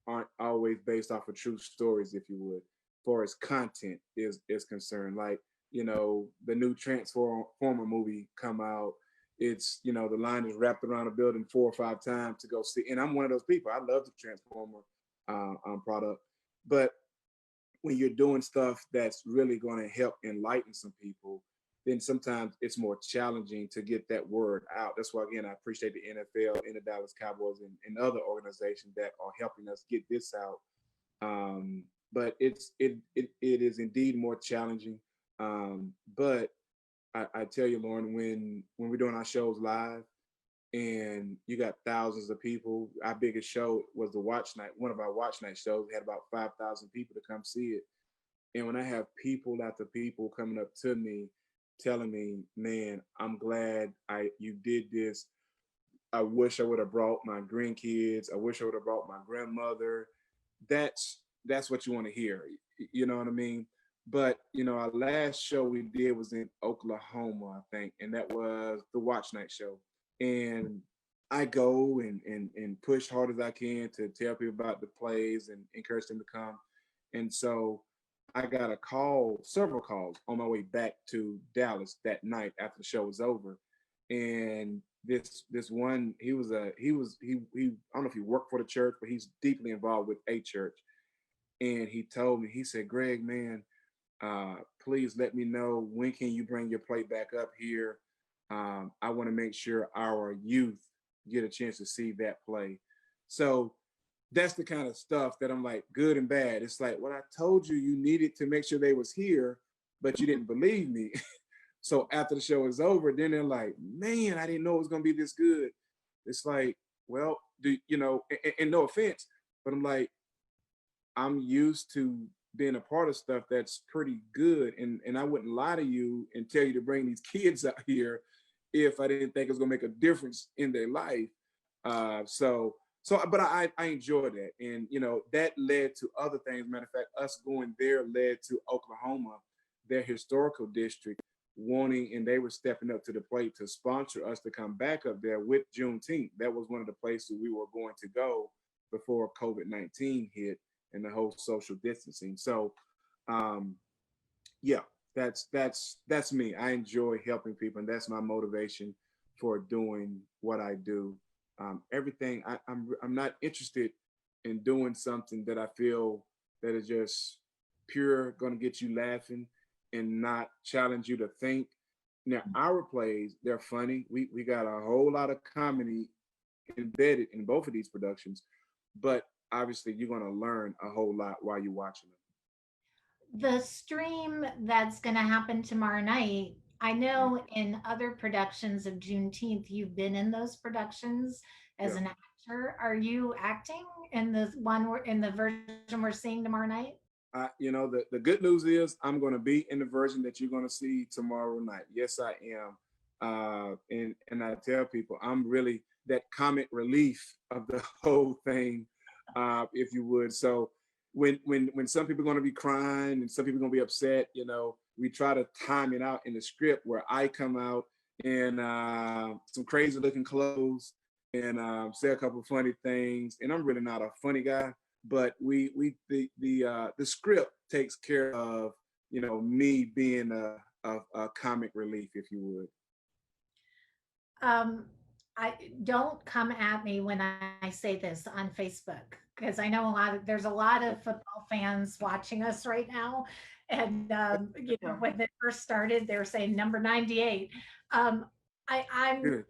[SPEAKER 2] aren't always based off of true stories, if you would, for as content is concerned. Like, the new Transformer movie come out. It's, the line is wrapped around a building 4 or 5 times to go see. And I'm one of those people. I love the Transformer product. But when you're doing stuff that's really going to help enlighten some people, then sometimes it's more challenging to get that word out. That's why, again, I appreciate the NFL and the Dallas Cowboys and other organizations that are helping us get this out. But it is indeed more challenging. But I tell you, Lauren, when we're doing our shows live and you got thousands of people, our biggest show was the watch night. One of our watch night shows, we had about 5,000 people to come see it. And when I have people after people coming up to me telling me, man, I'm glad I you did this. I wish I would have brought my grandkids. I wish I would have brought my grandmother. That's what you want to hear. You know what I mean? But our last show we did was in Oklahoma, I think, and that was the Watch Night show. And I go and push hard as I can to tell people about the plays and encourage them to come. And so I got a call, several calls on my way back to Dallas that night after the show was over. And this one, he I don't know if he worked for the church, but he's deeply involved with a church. And he told me, he said, Greg, man, please let me know when can you bring your plate back up here. I want to make sure our youth get a chance to see that play. So that's the kind of stuff that I'm like, good and bad. It's like, well, I told you you needed to make sure they was here, but you didn't believe me. So after the show is over, then they're like, man, I didn't know it was gonna be this good. It's like, well, and no offense, but I'm like, I'm used to being a part of stuff that's pretty good. And I wouldn't lie to you and tell you to bring these kids out here if I didn't think it was gonna make a difference in their life. But I enjoy that. And that led to other things. Matter of fact, us going there led to Oklahoma, their historical district, wanting, and they were stepping up to the plate to sponsor us to come back up there with Juneteenth. That was one of the places we were going to go before COVID-19 hit and the whole social distancing. So yeah, that's me. I enjoy helping people, and that's my motivation for doing what I do. Everything I'm not interested in doing something that I feel that is just pure going to get you laughing and not challenge you to think. Now our plays, they're funny. We got a whole lot of comedy embedded in both of these productions, but obviously you're going to learn a whole lot while you're watching them.
[SPEAKER 1] The stream that's going to happen tomorrow night, I
[SPEAKER 2] Mhm.
[SPEAKER 1] know in other productions of Juneteenth, you've been in those productions as
[SPEAKER 2] Yeah.
[SPEAKER 1] an actor. Are you acting in the in the version we're seeing tomorrow night?
[SPEAKER 2] The good news is I'm going to be in the version that you're going to see tomorrow night. Yes, I am. And I tell people I'm really that comic relief of the whole thing, if you would. So when some people are going to be crying and some people are going to be upset, we try to time it out in the script where I come out in some crazy looking clothes and say a couple of funny things. And I'm really not a funny guy, but the script takes care of me being a comic relief, if you would.
[SPEAKER 1] Um, I don't come at me when I say this on Facebook because I know there's a lot of football fans watching us right now. And
[SPEAKER 2] No problem.
[SPEAKER 1] when it first started, they were saying number 98. Um, I'm
[SPEAKER 2] Good.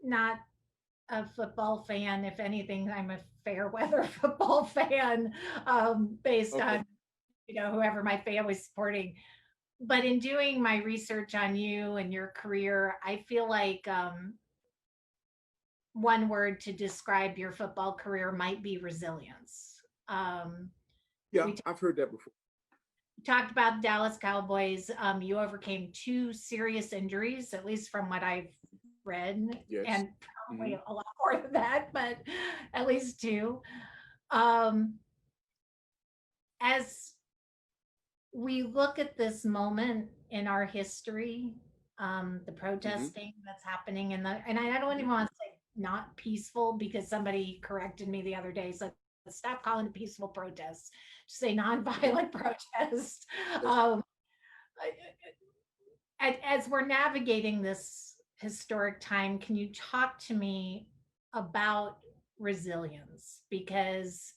[SPEAKER 1] not a football fan. If anything, I'm a fair weather football fan, based
[SPEAKER 2] Okay.
[SPEAKER 1] on whoever my family's supporting. But in doing my research on you and your career, I feel like one word to describe your football career might be resilience. Um,
[SPEAKER 2] Yeah,
[SPEAKER 1] we
[SPEAKER 2] I've heard that before.
[SPEAKER 1] talked about the Dallas Cowboys. You overcame two serious injuries, at least from what I've read, and
[SPEAKER 2] Yes.
[SPEAKER 1] probably
[SPEAKER 2] Hmm.
[SPEAKER 1] a lot more than that, but at least two. Um, as we look at this moment in our history, the
[SPEAKER 2] Hmm.
[SPEAKER 1] protesting that's happening and I don't even
[SPEAKER 2] Hmm.
[SPEAKER 1] want to say not peaceful because somebody corrected me the other day, said stop calling it peaceful protests, just say nonviolent
[SPEAKER 2] Hmm.
[SPEAKER 1] protest.
[SPEAKER 2] Yes.
[SPEAKER 1] As we're navigating this historic time, can you talk to me about resilience? Because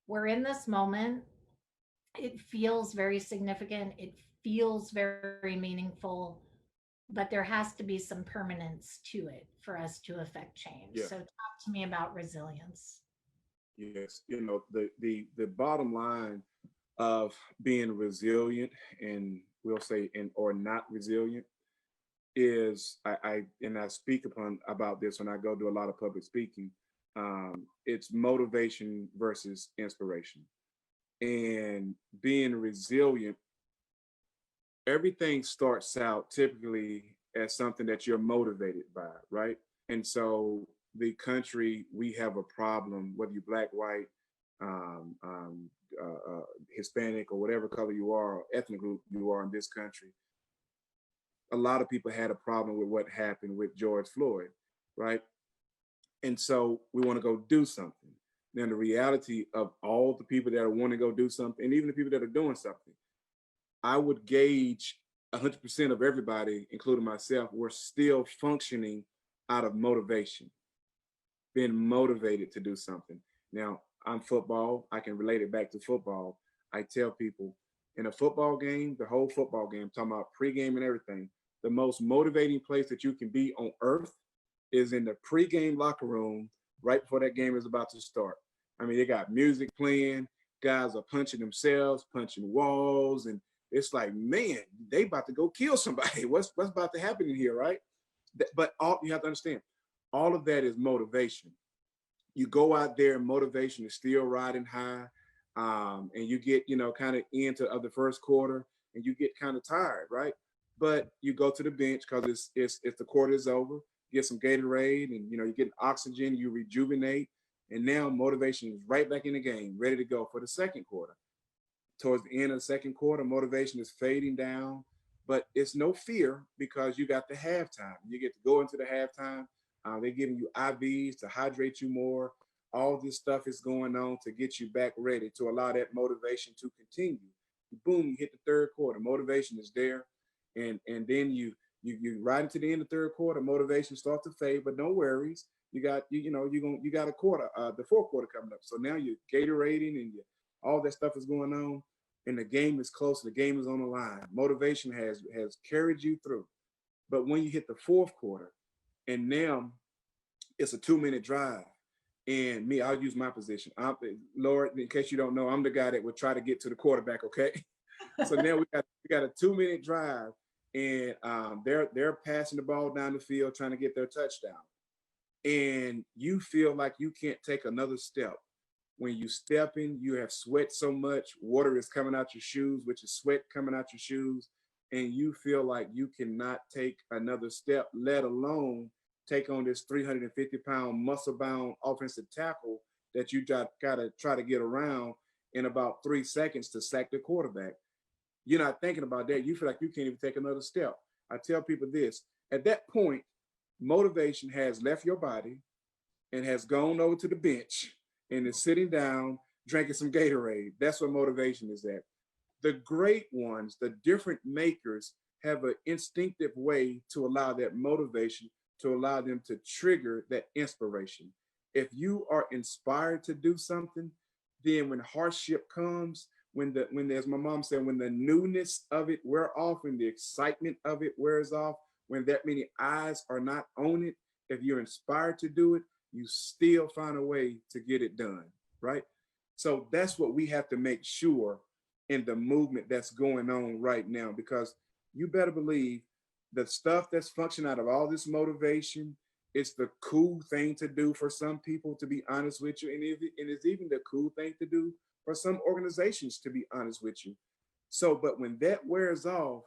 [SPEAKER 1] we're in this moment, it feels very significant. It feels very meaningful, but there has to be some permanence to it for us to affect change.
[SPEAKER 2] Yeah.
[SPEAKER 1] So talk to me about resilience.
[SPEAKER 2] Yes. The bottom line of being resilient, and we'll say and or not resilient, is I speak upon about this when I go do a lot of public speaking. It's motivation versus inspiration. And being resilient, everything starts out typically as something that you're motivated by, right? And so the country, we have a problem, whether you're black, white, um, um, Hispanic, or whatever color you are, or ethnic group you are in this country. A lot of people had a problem with what happened with George Floyd, right? And so we want to go do something. Now, the reality of all the people that want to go do something, and even the people that are doing something, I would gauge 100% of everybody, including myself, we're still functioning out of motivation, being motivated to do something. Now, I'm football. I can relate it back to football. I tell people in a football game, the whole football game, talking about pregame and everything, the most motivating place that you can be on earth is in the pregame locker room right before that game is about to start. I mean, they got music playing, guys are punching themselves, punching walls, and it's like, man, they about to go kill somebody. What's about to happen in here, right? But all you have to understand, all of that is motivation. You go out there, motivation is still riding high, and you get kind of into of the first quarter, and you get kind of tired, right? But you go to the bench because it's the quarter is over. Get some Gatorade, and you get oxygen. You rejuvenate, and now motivation is right back in the game, ready to go for the second quarter. Towards the end of the second quarter, motivation is fading down, but it's no fear because you got the halftime. You get to go into the halftime. They're giving you IVs to hydrate you more. All this stuff is going on to get you back ready to allow that motivation to continue. Boom, you hit the third quarter. Motivation is there, and then you right into the end of the third quarter. Motivation starts to fade, but no worries. You got a quarter, the fourth quarter coming up. So now you're Gatorading and all that stuff is going on, and the game is close. The game is on the line. Motivation has carried you through, but when you hit the fourth quarter, and now it's a 2-minute drive. And me, I'll use my position. Lord, in case you don't know, I'm the guy that would try to get to the quarterback. Okay, so now we got a 2-minute drive, and they're passing the ball down the field trying to get their touchdown, and you feel like you can't take another step. When you step in, you have sweat so much, water is coming out your shoes, which is sweat coming out your shoes, and you feel like you cannot take another step, let alone take on this 350-pound muscle-bound offensive tackle that you got to try to get around in about 3 seconds to sack the quarterback. You're not thinking about that. You feel like you can't even take another step. I tell people this, at that point, motivation has left your body and has gone over to the bench and is sitting down drinking some Gatorade. That's what motivation is at. The great ones, the different makers, have an instinctive way to allow that motivation, to allow them to trigger that inspiration. If you are inspired to do something, then when hardship comes, when as my mom said, when the newness of it wear off and the excitement of it wears off, when that many eyes are not on it, if you're inspired to do it, you still find a way to get it done, right? So that's what we have to make sure in the movement that's going on right now, because you better believe the stuff that's functioning out of all this motivation, it's the cool thing to do for some people, to be honest with you. And it's even the cool thing to do for some organizations, to be honest with you. So, but when that wears off,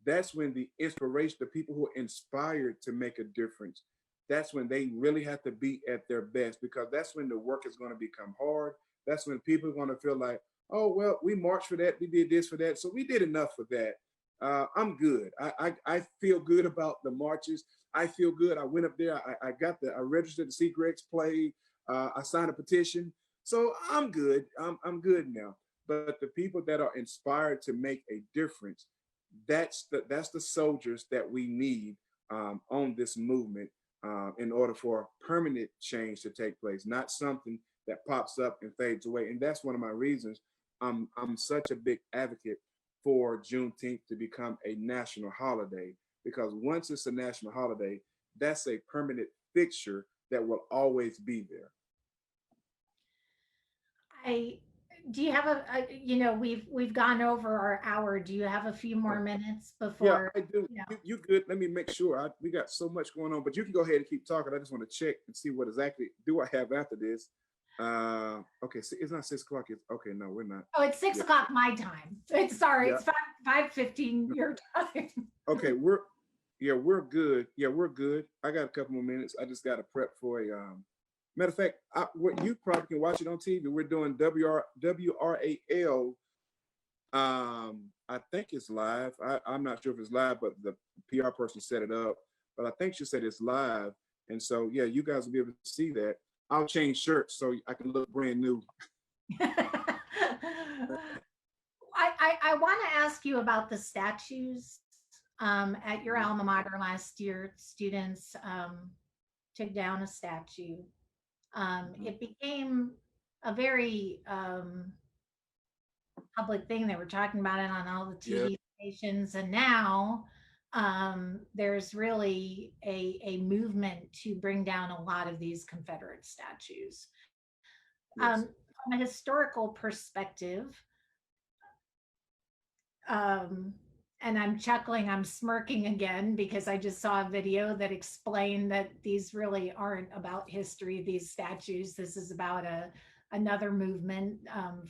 [SPEAKER 2] that's when the inspiration, the people who are inspired to make a difference, that's when they really have to be at their best, because that's when the work is going to become hard. That's when people are going to feel like, oh, well, we marched for that. We did this for that. So we did enough for that. I'm good. I feel good about the marches. I feel good. I went up there. I registered to see Greg's play. I signed a petition. So I'm good. I'm good now. But the people that are inspired to make a difference, that's the soldiers that we need on this movement in order for permanent change to take place, not something that pops up and fades away. And that's one of my reasons I'm such a big advocate for Juneteenth to become a national holiday, because once it's a national holiday, that's a permanent fixture that will always be there.
[SPEAKER 1] I do you have you know, we've gone over our hour. Do you have a few more
[SPEAKER 2] Oh,
[SPEAKER 1] minutes
[SPEAKER 2] yeah,
[SPEAKER 1] before,
[SPEAKER 2] I do.
[SPEAKER 1] you know?
[SPEAKER 2] You good? Let me make sure. We got so much going on, but you can go ahead and keep talking. I just want to check and see what exactly do I have after this. Okay, it's not 6 o'clock. It's okay. No, we're not.
[SPEAKER 1] Oh, it's six
[SPEAKER 2] Yeah,
[SPEAKER 1] o'clock my time. It's sorry,
[SPEAKER 2] yeah.
[SPEAKER 1] it's 5:15 your time.
[SPEAKER 2] Okay, we're good. Yeah, we're good. I got a couple more minutes. I just got to prep for a matter of fact, what you probably can watch it on TV. We're doing WRAL. I think it's live. I'm not sure if it's live, but the PR person set it up. But I think she said it's live. And so yeah, you guys will be able to see that. I'll change shirts so I can look brand new.
[SPEAKER 1] I want to ask you about the statues at your
[SPEAKER 2] Mhm.
[SPEAKER 1] alma mater last year. Students took down a statue.
[SPEAKER 2] Mhm.
[SPEAKER 1] It became a very public thing. They were talking about it on all the
[SPEAKER 2] Yeah.
[SPEAKER 1] TV stations, and now there's really a movement to bring down a lot of these Confederate statues.
[SPEAKER 2] Yes.
[SPEAKER 1] From a historical perspective, um, and I'm chuckling, I'm smirking again because I just saw a video that explained that these really aren't about history, these statues. This is about another movement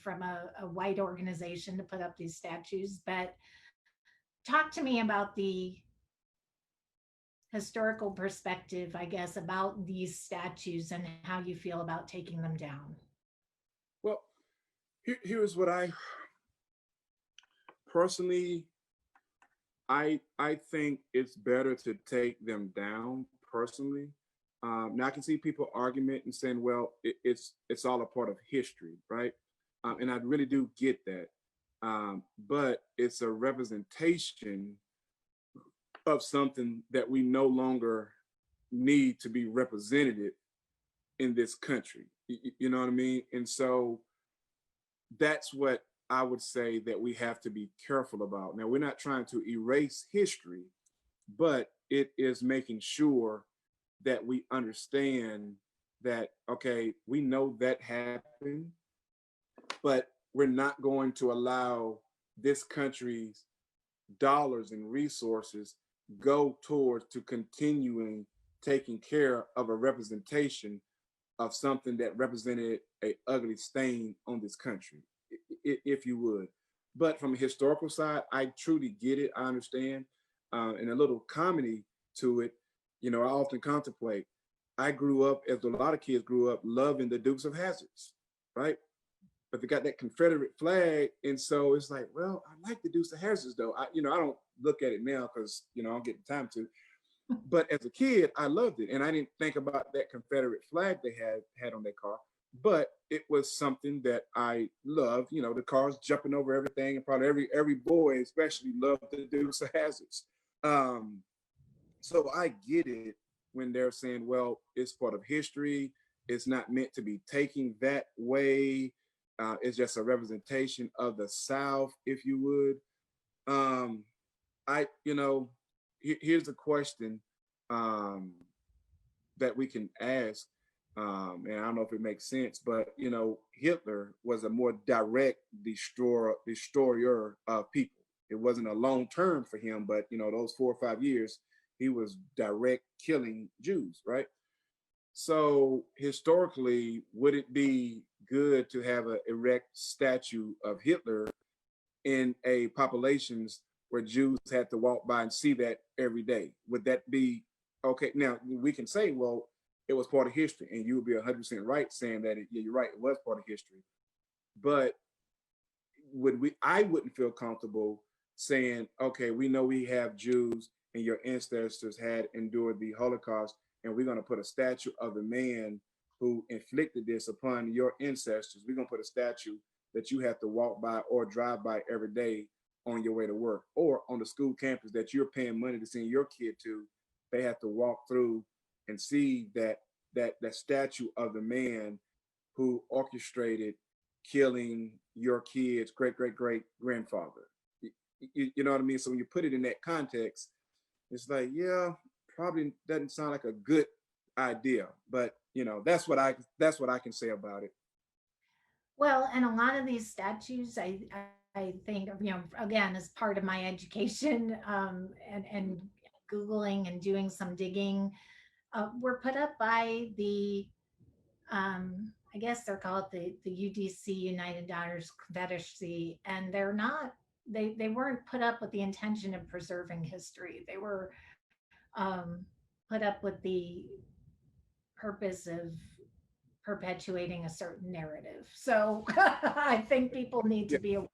[SPEAKER 1] from a white organization to put up these statues. But talk to me about the historical perspective, I guess, about these statues and how you feel about taking them down.
[SPEAKER 2] Well, here's what I personally I think it's better to take them down personally. Now I can see people argument and saying, well, it's all a part of history, right? And I really do get that. But it's a representation of something that we no longer need to be represented in this country. You know what I mean? And so that's what I would say that we have to be careful about. Now, we're not trying to erase history, but it is making sure that we understand that, okay, we know that happened, but we're not going to allow this country's dollars and resources go towards to continuing taking care of a representation of something that represented a ugly stain on this country, if you would. But from a historical side, I truly get it. I understand, and a little comedy to it. You know, I often contemplate. I grew up, as a lot of kids grew up, loving the Dukes of Hazzards, right? But they got that Confederate flag, and so it's like, well, I like the Dukes of Hazzards though. I don't look at it now because I don't get the time to. But as a kid, I loved it, and I didn't think about that Confederate flag they had on their car. But it was something that I loved. You know, the cars jumping over everything, and probably every boy, especially, loved the Dukes of Hazzards. Um, so I get it when they're saying, well, it's part of history. It's not meant to be taken that way. It's just a representation of the South, if you would. I, here's a question um, that we can ask, and I don't know if it makes sense, but Hitler was a more direct destroyer of people. It wasn't a long term for him, but those 4 or 5 years, he was direct killing Jews, right? So historically, would it be good to have an erect statue of Hitler in a populations where Jews had to walk by and see that every day? Would that be okay? Now we can say, well, it was part of history, and you would be 100% right saying that. Yeah, you're right, it was part of history. But would we? I wouldn't feel comfortable saying, okay, we know we have Jews and your ancestors had endured the Holocaust, and we're going to put a statue of the man who inflicted this upon your ancestors. We're going to put a statue that you have to walk by or drive by every day on your way to work, or on the school campus that you're paying money to send your kid to. They have to walk through and see that statue of the man who orchestrated killing your kid's great great great grandfather. You know what I mean? So when you put it in that context, it's like, yeah, probably doesn't sound like a good idea, but that's what I can say about it.
[SPEAKER 1] Well, and a lot of these statues, I think, again, as part of my education, and Googling and doing some digging, were put up by the, I guess they're called the UDC, United Daughters Confederacy, and they weren't put up with the intention of preserving history. They were put up with the purpose of perpetuating a certain narrative. So I think people need
[SPEAKER 2] Yeah,
[SPEAKER 1] to be aware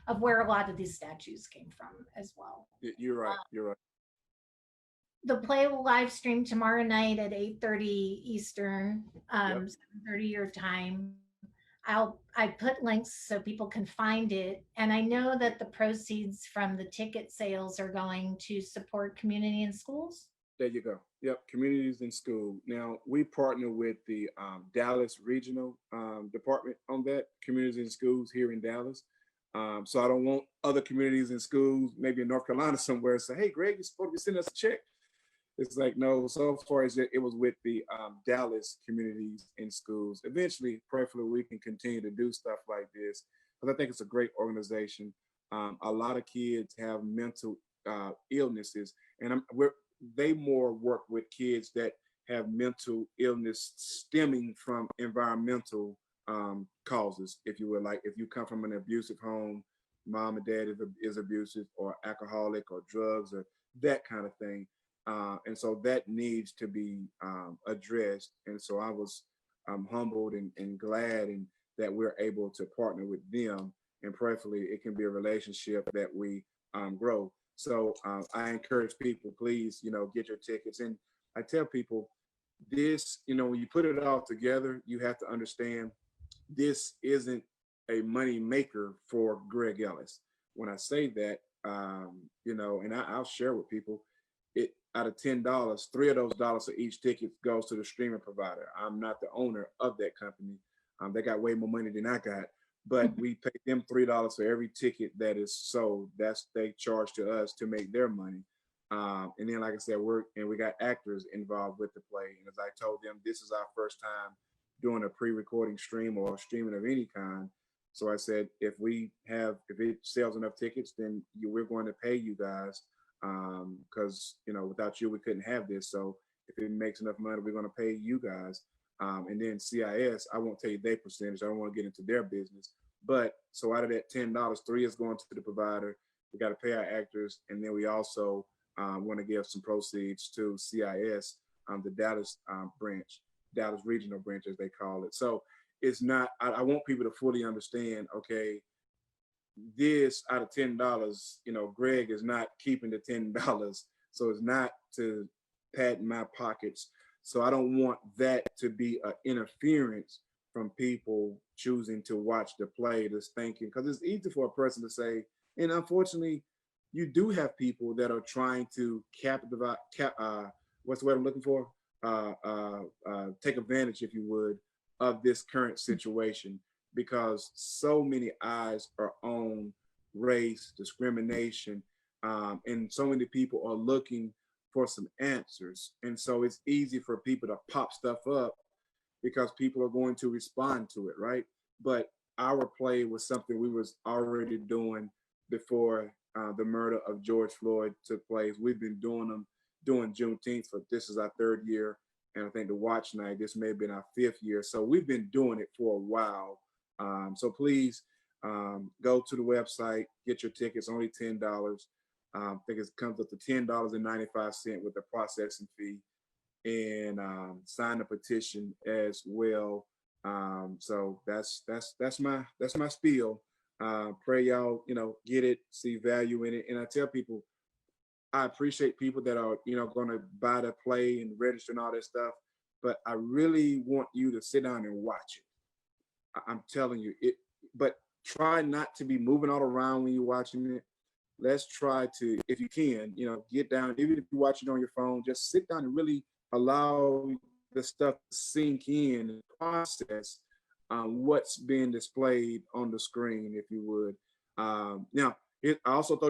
[SPEAKER 1] of where a lot of these statues came from as well.
[SPEAKER 2] you're right. You're right.
[SPEAKER 1] The play will live stream tomorrow night at 8:30 Eastern,
[SPEAKER 2] Yep.
[SPEAKER 1] 7:30 your time. I put links so people can find it, and I know that the proceeds from the ticket sales are going to support community and schools.
[SPEAKER 2] There you go. Yep. Communities in school. Now we partner with the Dallas Regional Department on that. Communities in schools here in Dallas. So I don't want other communities in schools, maybe in North Carolina somewhere, say, "Hey, Greg, you're supposed to be sending us a check." It's like, no. So far as it was with the Dallas communities in schools. Eventually, prayerfully, we can continue to do stuff like this because I think it's a great organization. A lot of kids have mental illnesses, and they more work with kids that have mental illness stemming from environmental causes, if you will. Like if you come from an abusive home, mom and dad is abusive, or alcoholic, or drugs, or that kind of thing. And so that needs to be addressed. And so I was humbled and glad that we're able to partner with them. And prayerfully, it can be a relationship that we grow. So I encourage people, please, get your tickets. And I tell people this, when you put it all together, you have to understand this isn't a money maker for Greg Ellis. When I say that, and I'll share with people, it out of $10, three of those dollars for each ticket goes to the streaming provider. I'm not the owner of that company. They got way more money than I got, but we pay them $3 for every ticket that is sold. That's they charge to us to make their money. And then, like I said, we got actors involved with the play. And as I told them, this is our first time doing a pre-recording stream or streaming of any kind. So I said, if it sells enough tickets, then we're going to pay you guys because without you we couldn't have this. So if it makes enough money, we're going to pay you guys. And then CIS, I won't tell you their percentage. I don't want to get into their business. But so out of that $10, three is going to the provider. We got to pay our actors, and then we also want to give some proceeds to CIS, the Dallas branch, Dallas Regional branch, as they call it. So it's not. I want people to fully understand. Okay, this out of $10, Greg is not keeping the $10, so it's not to pad my pockets. So I don't want that to be an interference from people choosing to watch the play, just thinking, because it's easy for a person to say, and unfortunately, you do have people that are trying to what's the word I'm looking for? Take advantage, if you would, of this current situation because so many eyes are on race, discrimination, and so many people are looking for some answers. And so it's easy for people to pop stuff up because people are going to respond to it, right? But our play was something we was already doing before the murder of George Floyd took place. We've been doing Juneteenth for this is our third year, and I think the watch night this may have been our fifth year. So we've been doing it for a while. So please go to the website, get your tickets, only $10. I think it comes up to $10.95 with the processing fee, and sign a petition as well. So that's my spiel. Pray y'all get it, see value in it, and I tell people I appreciate people that are going to buy the play and register and all that stuff, but I really want you to sit down and watch it. I'm telling you it, but try not to be moving all around when you're watching it. Let's try to, if you can, get down, even if you're watching on your phone, just sit down and really allow the stuff to sink in and process what's being displayed on the screen, if you would. Now, I also throw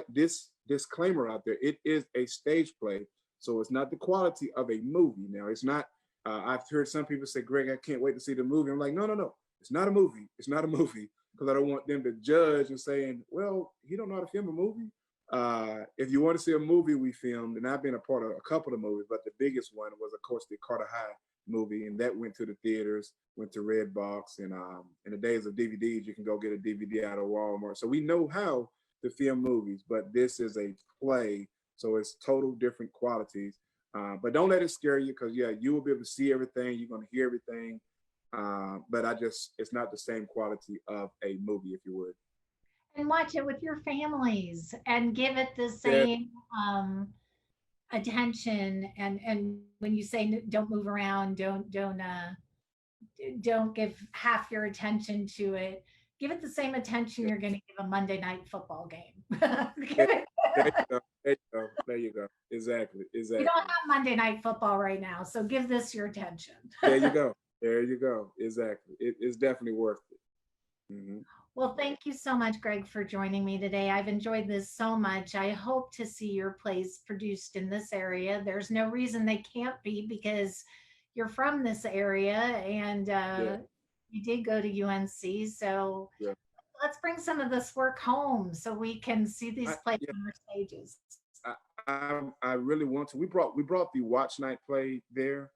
[SPEAKER 2] this disclaimer out there. It is a stage play, so it's not the quality of a movie. Now, it's not. I've heard some people say, "Greg, I can't wait to see the movie." I'm like, no, no, no. It's not a movie. It's not a movie because I don't want them to judge and saying, "Well, he don't know how to film a movie." If you want to see a movie we filmed, and I've been a part of a couple of movies, but the biggest one was, of course, the Carter High movie, and that went to the theaters, went to Redbox, and in the days of DVDs, you can go get a DVD out of Walmart. So we know how to film movies, but this is a play, so it's total different qualities. But don't let it scare you, because yeah, you will be able to see everything, you're going to hear everything, but it's not the same quality of a movie, if you would.
[SPEAKER 1] And watch it with your families and give it the
[SPEAKER 2] Yeah,
[SPEAKER 1] same attention. And when you say don't move around, don't give half your attention to it. Give it the same attention
[SPEAKER 2] yeah,
[SPEAKER 1] you're going to give a Monday night football game.
[SPEAKER 2] yeah.
[SPEAKER 1] Give it.
[SPEAKER 2] There you go. There you go. There you go. Exactly.
[SPEAKER 1] We don't
[SPEAKER 2] Exactly.
[SPEAKER 1] have Monday night football right now, so give this your attention.
[SPEAKER 2] There you go. There you go. Exactly. It's definitely worth it. Hmm.
[SPEAKER 1] Well, thank you so much, Greg, for joining me today. I've enjoyed this so much. I hope to see your plays produced in this area. There's no reason they can't be because you're from this area and
[SPEAKER 2] Yeah.
[SPEAKER 1] you did go to UNC. So
[SPEAKER 2] Yeah.
[SPEAKER 1] let's bring some of this work home so we can see these plays
[SPEAKER 2] Yeah.
[SPEAKER 1] on our stages.
[SPEAKER 2] I really want to. We brought the Watch Night play there,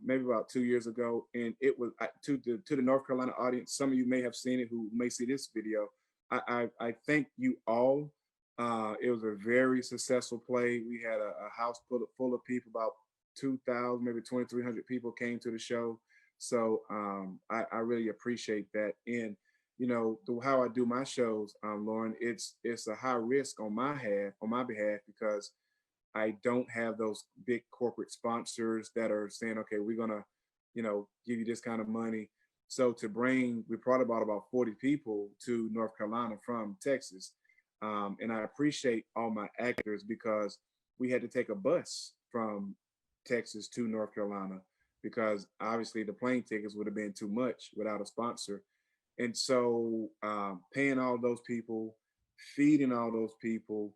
[SPEAKER 2] maybe about 2 years ago, and it was to the North Carolina audience. Some of you may have seen it who may see this video. I thank you all. It was a very successful play. We had a house full of people, about 2,000, maybe 2,300 people came to the show. So I really appreciate that. And how I do my shows, Lauren, it's a high risk on my behalf, because I don't have those big corporate sponsors that are saying, okay, we're gonna, give you this kind of money. So we brought about 40 people to North Carolina from Texas, and I appreciate all my actors, because we had to take a bus from Texas to North Carolina, because obviously the plane tickets would have been too much without a sponsor. And so paying all those people, feeding all those people,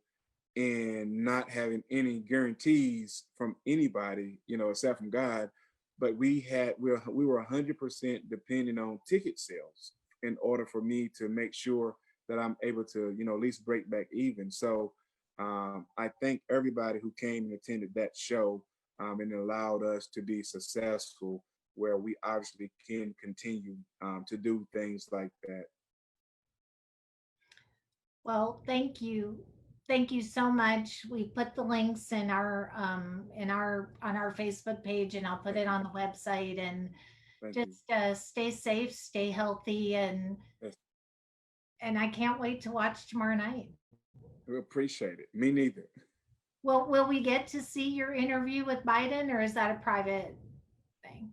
[SPEAKER 2] and not having any guarantees from anybody, except from God. But we were 100% depending on ticket sales in order for me to make sure that I'm able to, at least break back even. So I thank everybody who came and attended that show, and allowed us to be successful, where we obviously can continue to do things like that.
[SPEAKER 1] Well, thank you. Thank you so much. We put the links in our on our Facebook page and I'll put
[SPEAKER 2] Thank
[SPEAKER 1] it
[SPEAKER 2] you.
[SPEAKER 1] on the website and
[SPEAKER 2] Thank you.
[SPEAKER 1] just stay safe, stay healthy
[SPEAKER 2] Yes,
[SPEAKER 1] and I can't wait to watch tomorrow night.
[SPEAKER 2] we appreciate it. Me neither.
[SPEAKER 1] Well, will we get to see your interview with Biden or is that a private thing?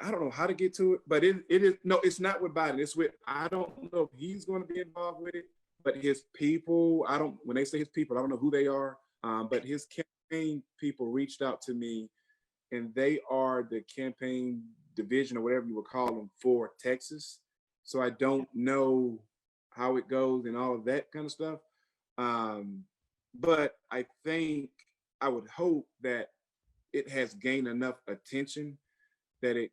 [SPEAKER 2] I don't know how to get to it, but it is no, it's not with Biden. It's with, I don't know if he's going to be involved with it, but his people. I don't When they say his people, I don't know who they are. But his campaign people reached out to me, and they are the campaign division or whatever you would call them for Texas. So I don't know how it goes and all of that kind of stuff. Um, but I would hope that it has gained enough attention that it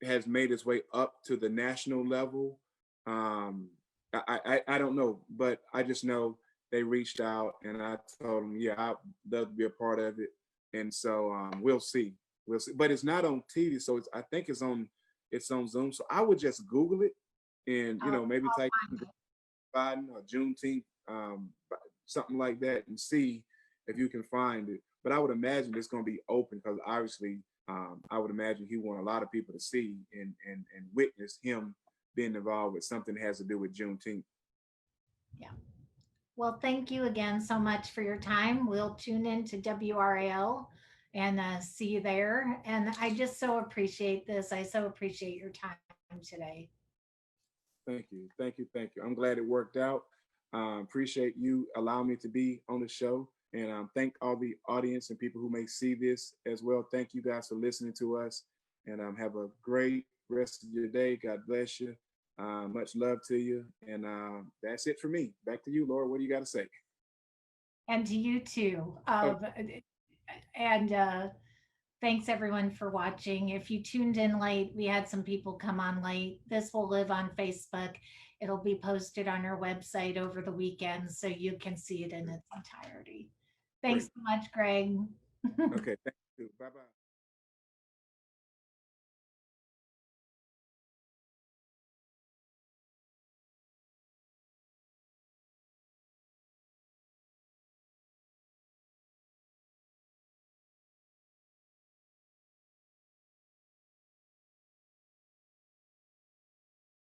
[SPEAKER 2] has made its way up to the national level. Um, I don't know, but I just know they reached out and I told them, yeah, I'd love to be a part of it. And so we'll see. We'll see. But it's not on TV, so I think it's on Zoom. So I would just Google it and maybe
[SPEAKER 1] I'll
[SPEAKER 2] type
[SPEAKER 1] find it.
[SPEAKER 2] Biden or Juneteenth, something like that, and see if you can find it. But I would imagine it's going to be open, because obviously, I would imagine he want a lot of people to see and witness him being involved with something that has to do with Juneteenth.
[SPEAKER 1] Yeah. Well, thank you again so much for your time. We'll tune in to WRAL and see you there. And I just so appreciate this. I so appreciate your time today.
[SPEAKER 2] Thank you, thank you, thank you. I'm glad it worked out. Appreciate you allowing me to be on the show, and thank all the audience and people who may see this as well. Thank you guys for listening to us, and have a great rest of your day. God bless you. Much love to you. And that's it for me. Back to you, Laura. What do you got to say?
[SPEAKER 1] And to you too.
[SPEAKER 2] Oh,
[SPEAKER 1] And thanks everyone for watching. If you tuned in late, we had some people come on late. This will live on Facebook. It'll be posted on our website over the weekend so you can see it in its entirety. Thanks
[SPEAKER 2] great.
[SPEAKER 1] so much, Greg.
[SPEAKER 2] Okay. Thank you. Bye bye.